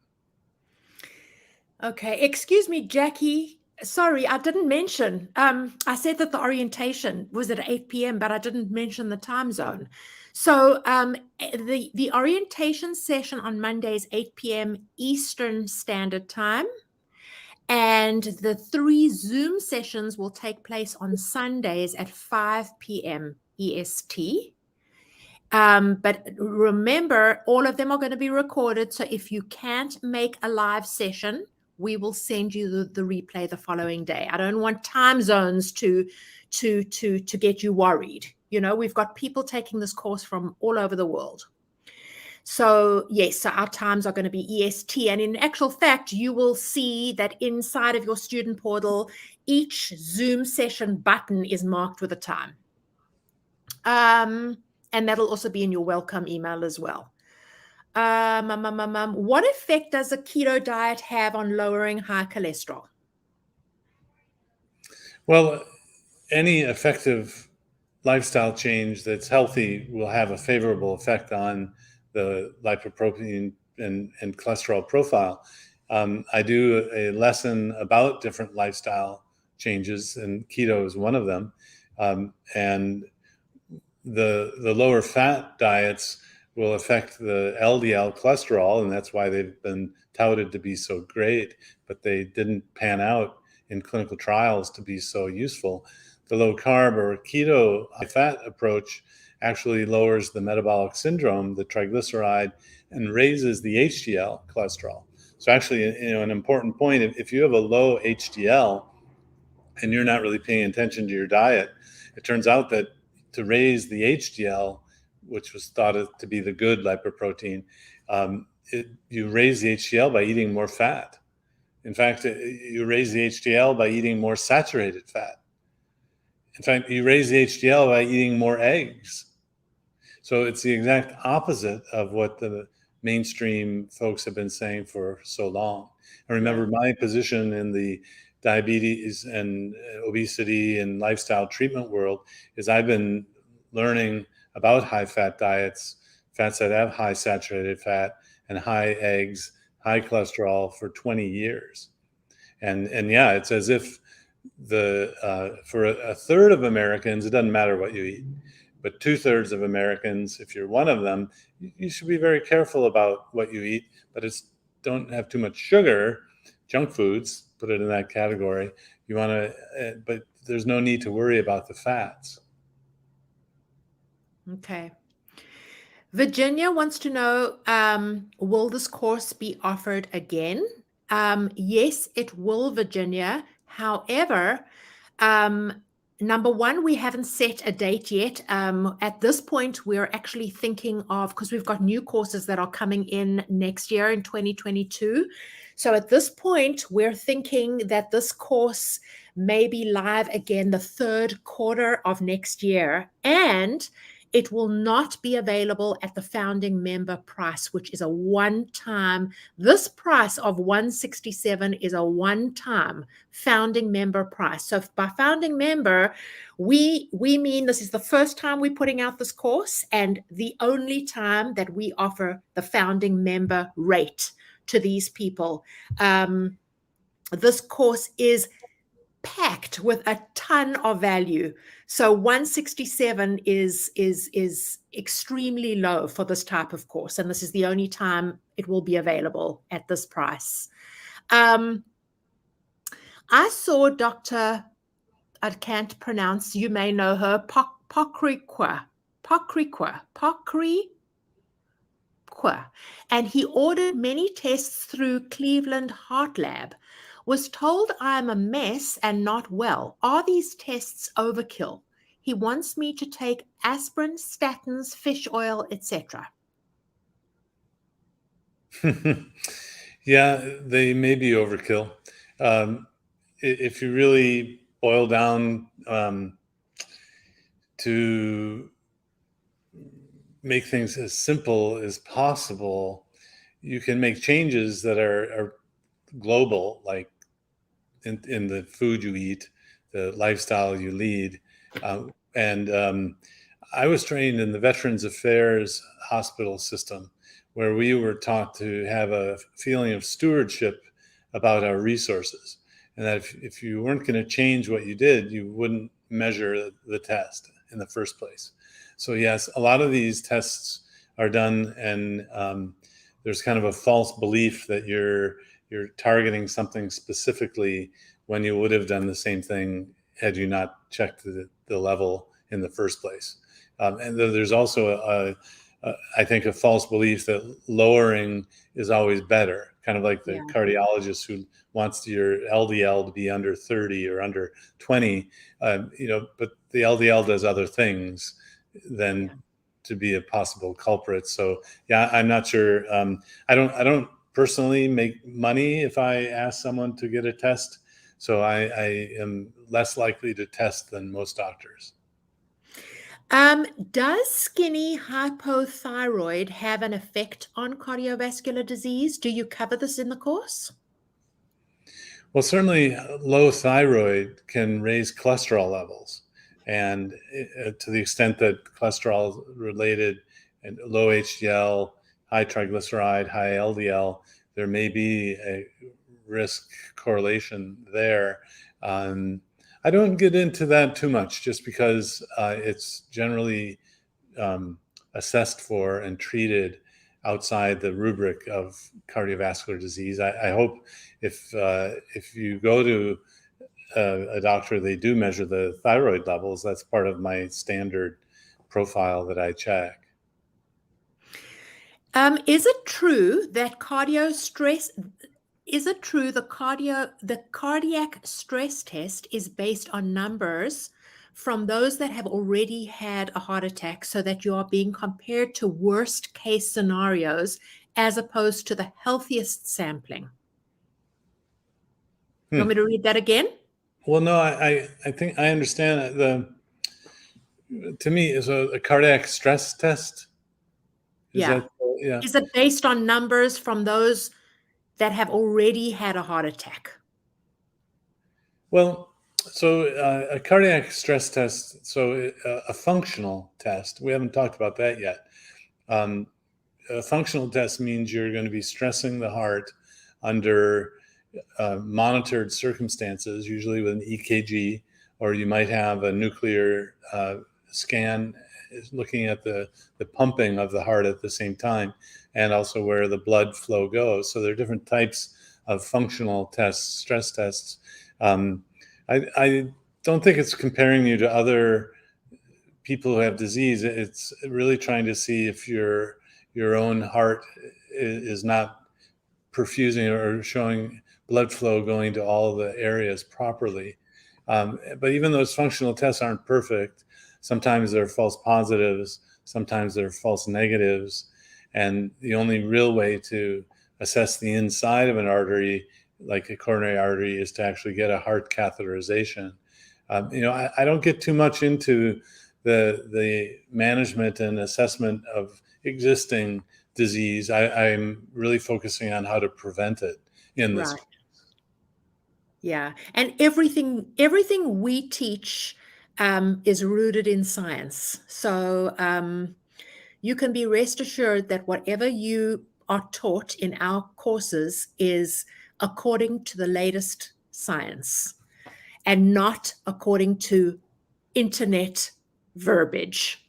B: Okay, excuse me, Jackie. Sorry, I didn't mention. I said that the orientation was at 8 p.m., but I didn't mention the time zone. So the orientation session on Monday is 8 p.m. Eastern Standard Time. And the 3 Zoom sessions will take place on Sundays at 5 p.m. EST. But remember, all of them are going to be recorded. So if you can't make a live session, we will send you the replay the following day. I don't want time zones to get you worried. We've got people taking this course from all over the world. So yes, so our times are going to be EST. And in actual fact, you will see that inside of your student portal, each Zoom session button is marked with a time. And that'll also be in your welcome email as well. What effect does a keto diet have on lowering high cholesterol?
A: Well, any effective lifestyle change that's healthy will have a favorable effect on the lipoprotein and cholesterol profile. I do a lesson about different lifestyle changes, and keto is one of them. And the lower fat diets will affect the LDL cholesterol, and that's why they've been touted to be so great, but they didn't pan out in clinical trials to be so useful. The low carb or keto high fat approach actually lowers the metabolic syndrome, the triglyceride, and raises the HDL cholesterol. So actually, an important point, if you have a low HDL and you're not really paying attention to your diet, it turns out that to raise the HDL, which was thought to be the good lipoprotein, you raise the HDL by eating more fat. In fact, you raise the HDL by eating more saturated fat. In fact, you raise the HDL by eating more eggs. So it's the exact opposite of what the mainstream folks have been saying for so long. I remember my position in the diabetes and obesity and lifestyle treatment world is I've been learning about high fat diets, fats that have high saturated fat and high eggs, high cholesterol for 20 years. And yeah, it's as if for a third of Americans, it doesn't matter what you eat, but 2/3 of Americans, if you're one of them, you should be very careful about what you eat, but don't have too much sugar, junk foods, put it in that category. You want to, but there's no need to worry about the fats.
B: Okay. Virginia wants to know, will this course be offered again? Yes, it will, Virginia. However, number one, we haven't set a date yet. At this point, we're actually thinking of, because we've got new courses that are coming in next year in 2022. So at this point, we're thinking that this course may be live again the 3rd quarter of next year. And it will not be available at the founding member price, which is a one-time. This price of $167 is a one-time founding member price. So by founding member, we mean this is the first time we're putting out this course and the only time that we offer the founding member rate to these people. This course is packed with a ton of value. So 167 is extremely low for this type of course. And this is the only time it will be available at this price. I saw Dr. I can't pronounce, you may know her, Pocriqua. And he ordered many tests through Cleveland Heart Lab. Was told I'm a mess and not well. Are these tests overkill? He wants me to take aspirin, statins, fish oil, etc.
A: Yeah, they may be overkill. If you really boil down to make things as simple as possible, you can make changes that are global, like in the food you eat, the lifestyle you lead. I was trained in the Veterans Affairs hospital system, where we were taught to have a feeling of stewardship about our resources. And that if you weren't going to change what you did, you wouldn't measure the test in the first place. So yes, a lot of these tests are done, and there's kind of a false belief that you're targeting something specifically when you would have done the same thing had you not checked the level in the first place. And there's also I think a false belief that lowering is always better, kind of like the
B: Yeah.
A: cardiologist who wants your LDL to be under 30 or under 20, but the LDL does other things than to be a possible culprit. So yeah, I'm not sure. I don't personally make money if I ask someone to get a test. So I am less likely to test than most doctors.
B: Does skinny hypothyroid have an effect on cardiovascular disease? Do you cover this in the course?
A: Well, certainly low thyroid can raise cholesterol levels. And to the extent that cholesterol related and low HDL, high triglyceride, high LDL, there may be a risk correlation there. I don't get into that too much just because it's generally assessed for and treated outside the rubric of cardiovascular disease. I hope if you go to a doctor, they do measure the thyroid levels. That's part of my standard profile that I check.
B: Is it true that the cardiac stress test is based on numbers from those that have already had a heart attack, so that you are being compared to worst case scenarios as opposed to the healthiest sampling? You want me to read that again?
A: Well, no, I think I understand. To me, is a cardiac stress test.
B: Yeah. Is it based on numbers from those that have already had a heart attack?
A: Well, so a cardiac stress test, so a functional test, we haven't talked about that yet. A functional test means you're going to be stressing the heart under monitored circumstances, usually with an EKG, or you might have a nuclear scan looking at the pumping of the heart at the same time, and also where the blood flow goes. So there are different types of functional tests, stress tests. I don't think it's comparing you to other people who have disease. It's really trying to see if your own heart is not perfusing or showing blood flow going to all the areas properly. But even those functional tests aren't perfect. Sometimes they're false positives, sometimes they're false negatives. And the only real way to assess the inside of an artery, like a coronary artery, is to actually get a heart catheterization. I don't get too much into the management and assessment of existing disease. I'm really focusing on how to prevent it in this.
B: Right. Yeah. And everything we teach is rooted in science. So you can be rest assured that whatever you are taught in our courses is according to the latest science and not according to internet verbiage.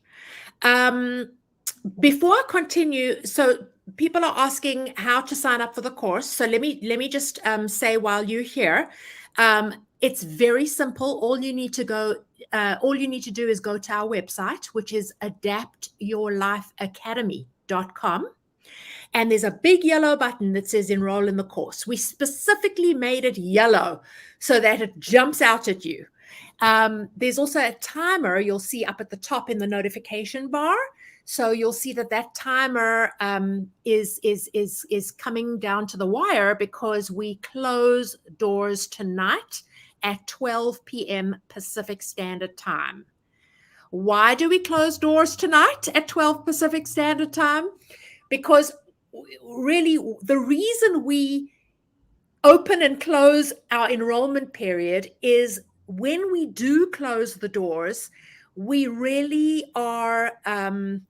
B: Before I continue, so people are asking how to sign up for the course. So let me just say while you're here, it's very simple. All you need to do is go to our website, which is adaptyourlifeacademy.com. And there's a big yellow button that says enroll in the course. We specifically made it yellow so that it jumps out at you. There's also a timer you'll see up at the top in the notification bar. So you'll see that timer is coming down to the wire because we close doors tonight at 12 p.m. Pacific Standard Time. Why do we close doors tonight at 12 Pacific Standard Time? Because really the reason we open and close our enrollment period is when we do close the doors, we really are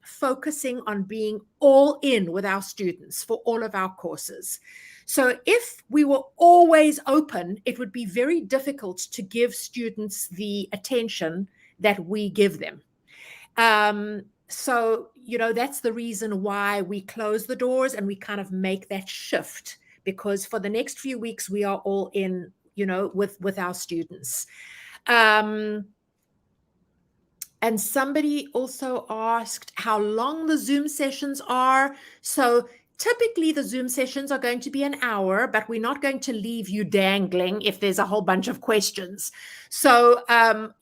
B: focusing on being all in with our students for all of our courses. So if we were always open, it would be very difficult to give students the attention that we give them. So, that's the reason why we close the doors and we kind of make that shift, because for the next few weeks, we are all in, with our students. And somebody also asked how long the Zoom sessions are. So typically the Zoom sessions are going to be an hour, but we're not going to leave you dangling if there's a whole bunch of questions. So, our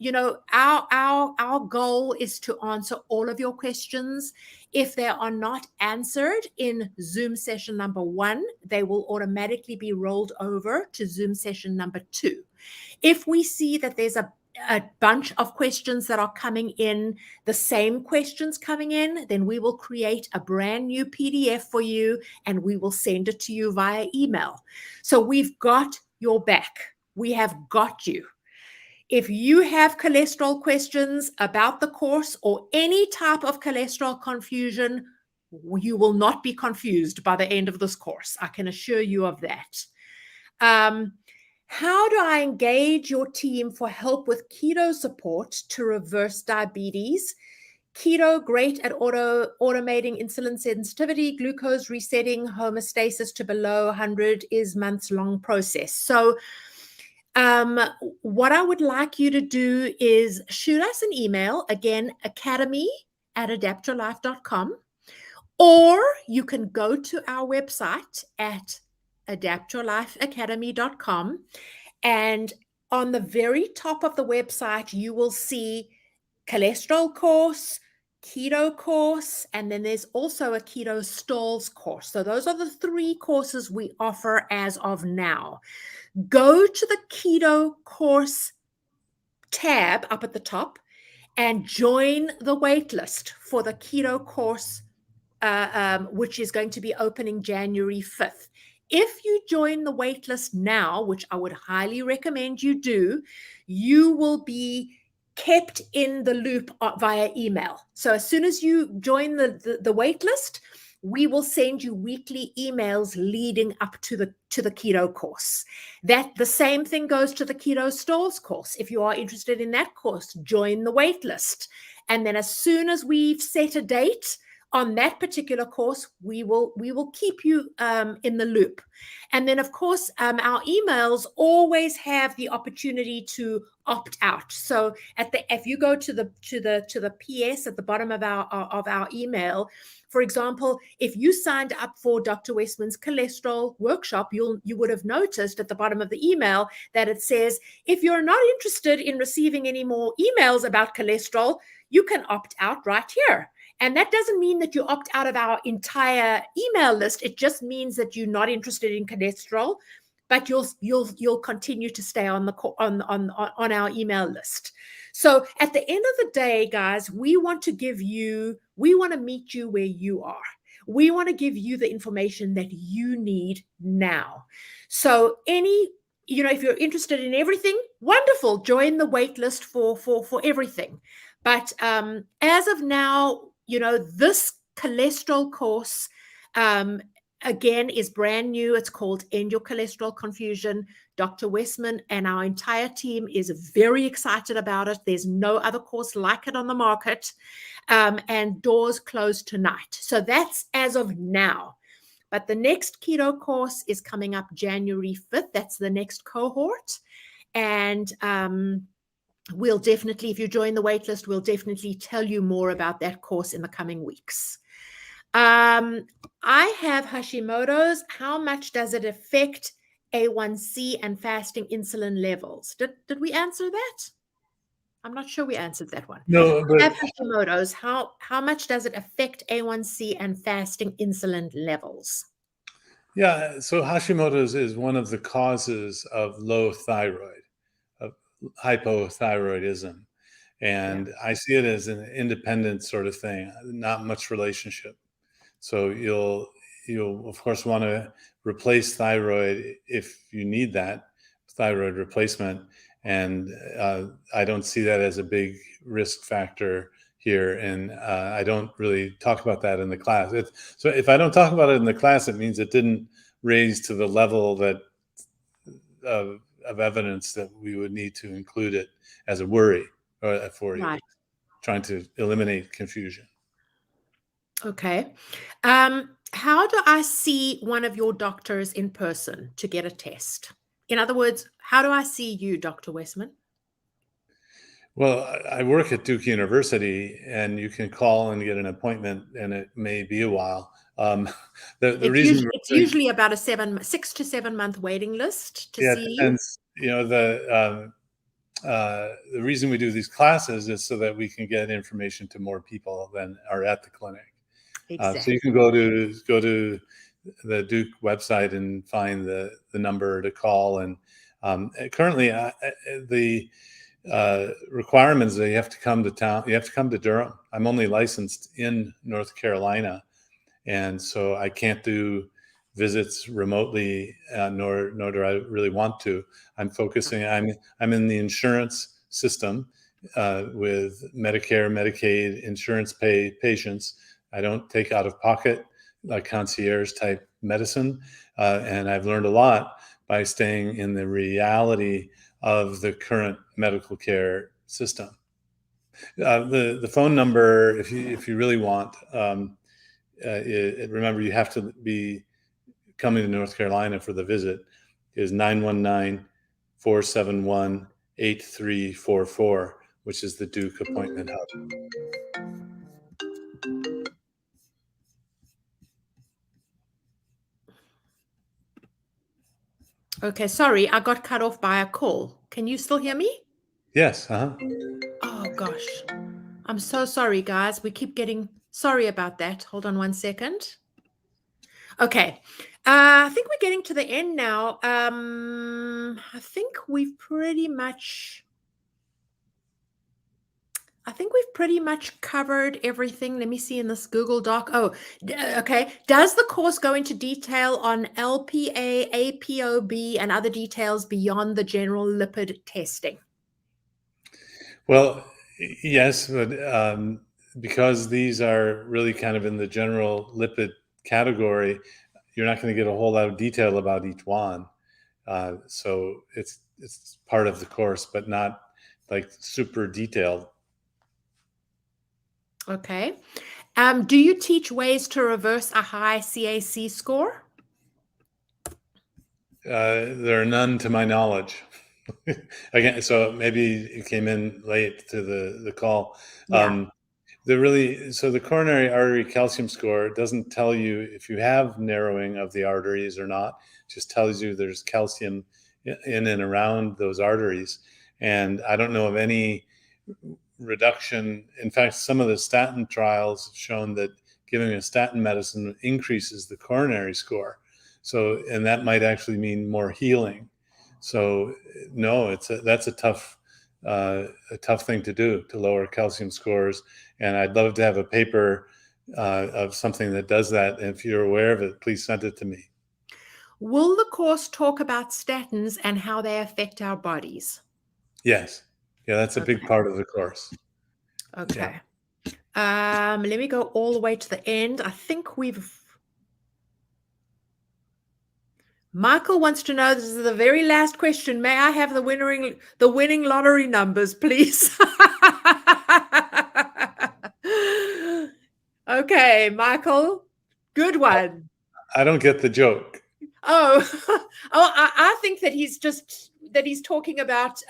B: goal is to answer all of your questions. If they are not answered in Zoom session number 1, they will automatically be rolled over to Zoom session number 2. If we see that there's a bunch of questions that are coming in, the same questions coming in, then we will create a brand new PDF for you and we will send it to you via email. So we've got your back. We have got you. If you have cholesterol questions about the course or any type of cholesterol confusion, you will not be confused by the end of this course. I can assure you of that. How do I engage your team for help with keto support to reverse diabetes? Keto, great at automating insulin sensitivity, glucose resetting, homeostasis to below 100 is months-long process. So what I would like you to do is shoot us an email, again, academy@adaptyourlife.com, or you can go to our website at adaptyourlifeacademy.com, and on the very top of the website, you will see cholesterol course, keto course, and then there's also a keto stalls course. So those are the 3 courses we offer as of now. Go to the keto course tab up at the top and join the waitlist for the keto course, which is going to be opening January 5th. If you join the waitlist now, which I would highly recommend you do, you will be kept in the loop via email. So as soon as you join the waitlist, we will send you weekly emails leading up to the keto course. That the same thing goes to the keto stalls course. If you are interested in that course, join the waitlist. And then as soon as we've set a date on that particular course, we will keep you in the loop. And then, of course, our emails always have the opportunity to opt out. So if you go to the PS at the bottom of our email, for example, if you signed up for Dr. Westman's cholesterol workshop, you would have noticed at the bottom of the email that it says, if you're not interested in receiving any more emails about cholesterol, you can opt out right here. And that doesn't mean that you opt out of our entire email list. It just means that you're not interested in cholesterol, but you'll continue to stay on our email list. So at the end of the day, guys, we want to meet you where you are. We want to give you the information that you need now. So if you're interested in everything, wonderful, join the wait list for everything. But as of now, this cholesterol course, again, is brand new. It's called End Your Cholesterol Confusion. Dr. Westman and our entire team is very excited about it. There's no other course like it on the market, and doors close tonight. So that's as of now. But the next keto course is coming up January 5th. That's the next cohort. And we'll definitely, if you join the waitlist, we'll definitely tell you more about that course in the coming weeks. I have Hashimoto's. How much does it affect A1C and fasting insulin levels? Did we answer that? I'm not sure we answered that one.
A: No, but
B: I have Hashimoto's. How much does it affect A1C and fasting insulin levels?
A: yeah, so Hashimoto's is one of the causes of low thyroid, of hypothyroidism. And I see it as an independent sort of thing, not much relationship. So you'll of course want to replace thyroid if you need that thyroid replacement. And I don't see that as a big risk factor here. And I don't really talk about that in the class. So if I don't talk about it in the class, it means it didn't raise to the level that of evidence that we would need to include it as a worry for you, trying to eliminate confusion.
B: Okay. How do I see one of your doctors in person to get a test? In other words, how do I see you, Dr. Westman?
A: Well, I work at Duke University, and you can call and get an appointment, and it may be a while. The reason we're
B: It's
A: doing,
B: usually about a 6 to 7 month waiting list to
A: yeah, it
B: see you.
A: depends. The reason we do these classes is so that we can get information to more people than are at the clinic. So you can
B: Exactly.
A: go to the Duke website and find the number to call. And currently, the requirements that you have to come to town. You have to come to Durham. I'm only licensed in North Carolina, and so I can't do visits remotely, nor do I really want to. I'm focusing. I'm in the insurance system with Medicare, Medicaid, insurance pay patients. I don't take out of pocket like concierge type medicine, and I've learned a lot by staying in the reality of the current medical care system. The phone number, if you really want, remember you have to be coming to North Carolina for the visit, is 919-471-8344, which is the Duke appointment hub.
B: Okay, sorry, I got cut off by a call. Can you still hear me?
A: Yes.
B: Oh gosh. I'm so sorry, guys. We keep getting sorry about that. Hold on one second. Okay. I think we're getting to the end now. I think we've pretty much covered everything. Let me see in this Google Doc. Oh, okay. Does the course go into detail on LPA, APOB, and other details beyond the general lipid testing?
A: Well, yes, but because these are really kind of in the general lipid category, you're not going to get a whole lot of detail about each one. So it's part of the course, but not like super detailed.
B: Okay. Do you teach ways to reverse a high CAC score?
A: There are none to my knowledge. Again, so maybe it came in late to the call.
B: Yeah.
A: The coronary artery calcium score doesn't tell you if you have narrowing of the arteries or not. It just tells you there's calcium in and around those arteries. And I don't know of any reduction. In fact, some of the statin trials have shown that giving a statin medicine increases the coronary score. So, and that might actually mean more healing. So, no, that's a tough thing to do, to lower calcium scores. And I'd love to have a paper of something that does that. And if you're aware of it, please send it to me.
B: Will the course talk about statins and how they affect our bodies?
A: Yes. Yeah, that's a big part of the course.
B: Okay. Yeah. Let me go all the way to the end. I think Michael wants to know, this is the very last question. May I have the winning lottery numbers, please? Okay, Michael. Good one.
A: I don't get the joke.
B: Oh, I think that he's talking about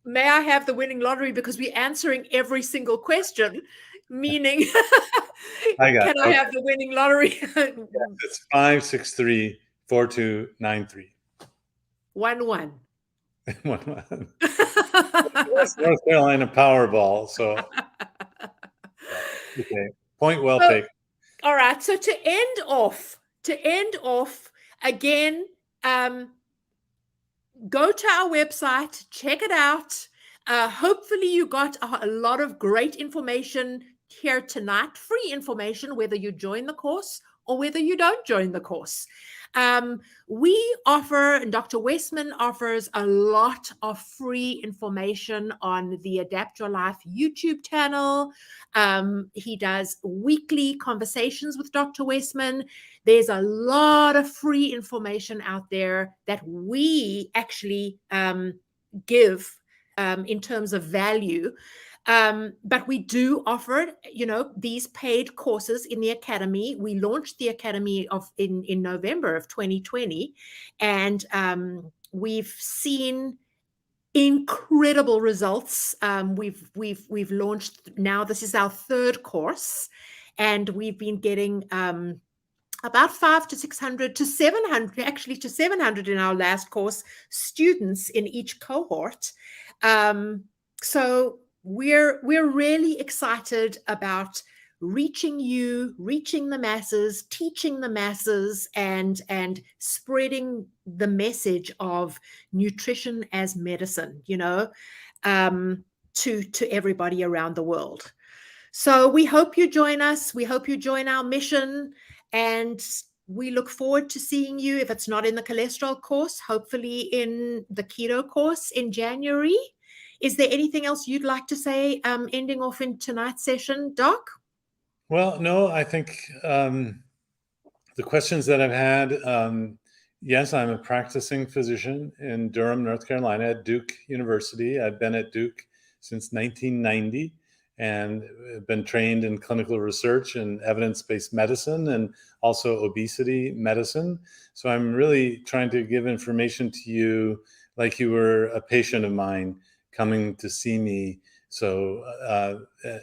B: may I have the winning lottery, because we're answering every single question, meaning can I have the winning lottery?
A: Yes, it's 563-4293.
B: 1-1.
A: 1-1. It's North Carolina Powerball. So okay, point well taken.
B: All right. So to end off again, go to our website, check it out. Hopefully you got a lot of great information here tonight, free information, whether you join the course or whether you don't join the course. We offer, Dr. Westman offers a lot of free information on the Adapt Your Life YouTube channel. He does weekly conversations with Dr. Westman. There's a lot of free information out there that we actually give in terms of value. But we do offer, these paid courses in the academy. We launched the academy in November of 2020, and we've seen incredible results. We've launched now. This is our third course, and we've been getting about 500 to 600 to 700, actually to 700 in our last course, students in each cohort. So we're really excited about reaching the masses, teaching the masses, and spreading the message of nutrition as medicine, to everybody around the world. So we hope you join us. We hope you join our mission, and we look forward to seeing you, if it's not in the cholesterol course, hopefully in the keto course in January. Is there anything else you'd like to say, ending off in tonight's session, Doc?
A: Well, no, I think the questions that I've had, yes, I'm a practicing physician in Durham, North Carolina at Duke University. I've been at Duke since 1990 and been trained in clinical research and evidence-based medicine and also obesity medicine. So I'm really trying to give information to you like you were a patient of mine coming to see me. So,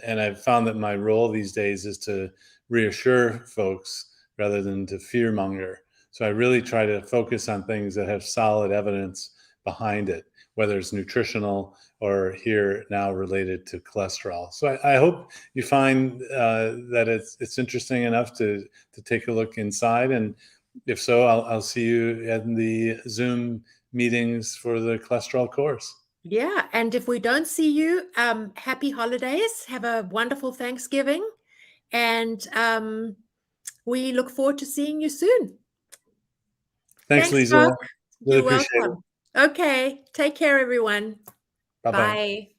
A: and I've found that my role these days is to reassure folks rather than to fearmonger. So I really try to focus on things that have solid evidence behind it, whether it's nutritional or here now related to cholesterol. So I hope you find that it's interesting enough to take a look inside. And if so, I'll see you in the Zoom meetings for the cholesterol course.
B: Yeah, and if we don't see you, happy holidays. Have a wonderful Thanksgiving, and we look forward to seeing you soon.
A: Thanks, Lisa.
B: Doc.
A: Really
B: You're
A: appreciate
B: welcome. Okay, take care, everyone.
A: it. Bye-bye.
B: Bye.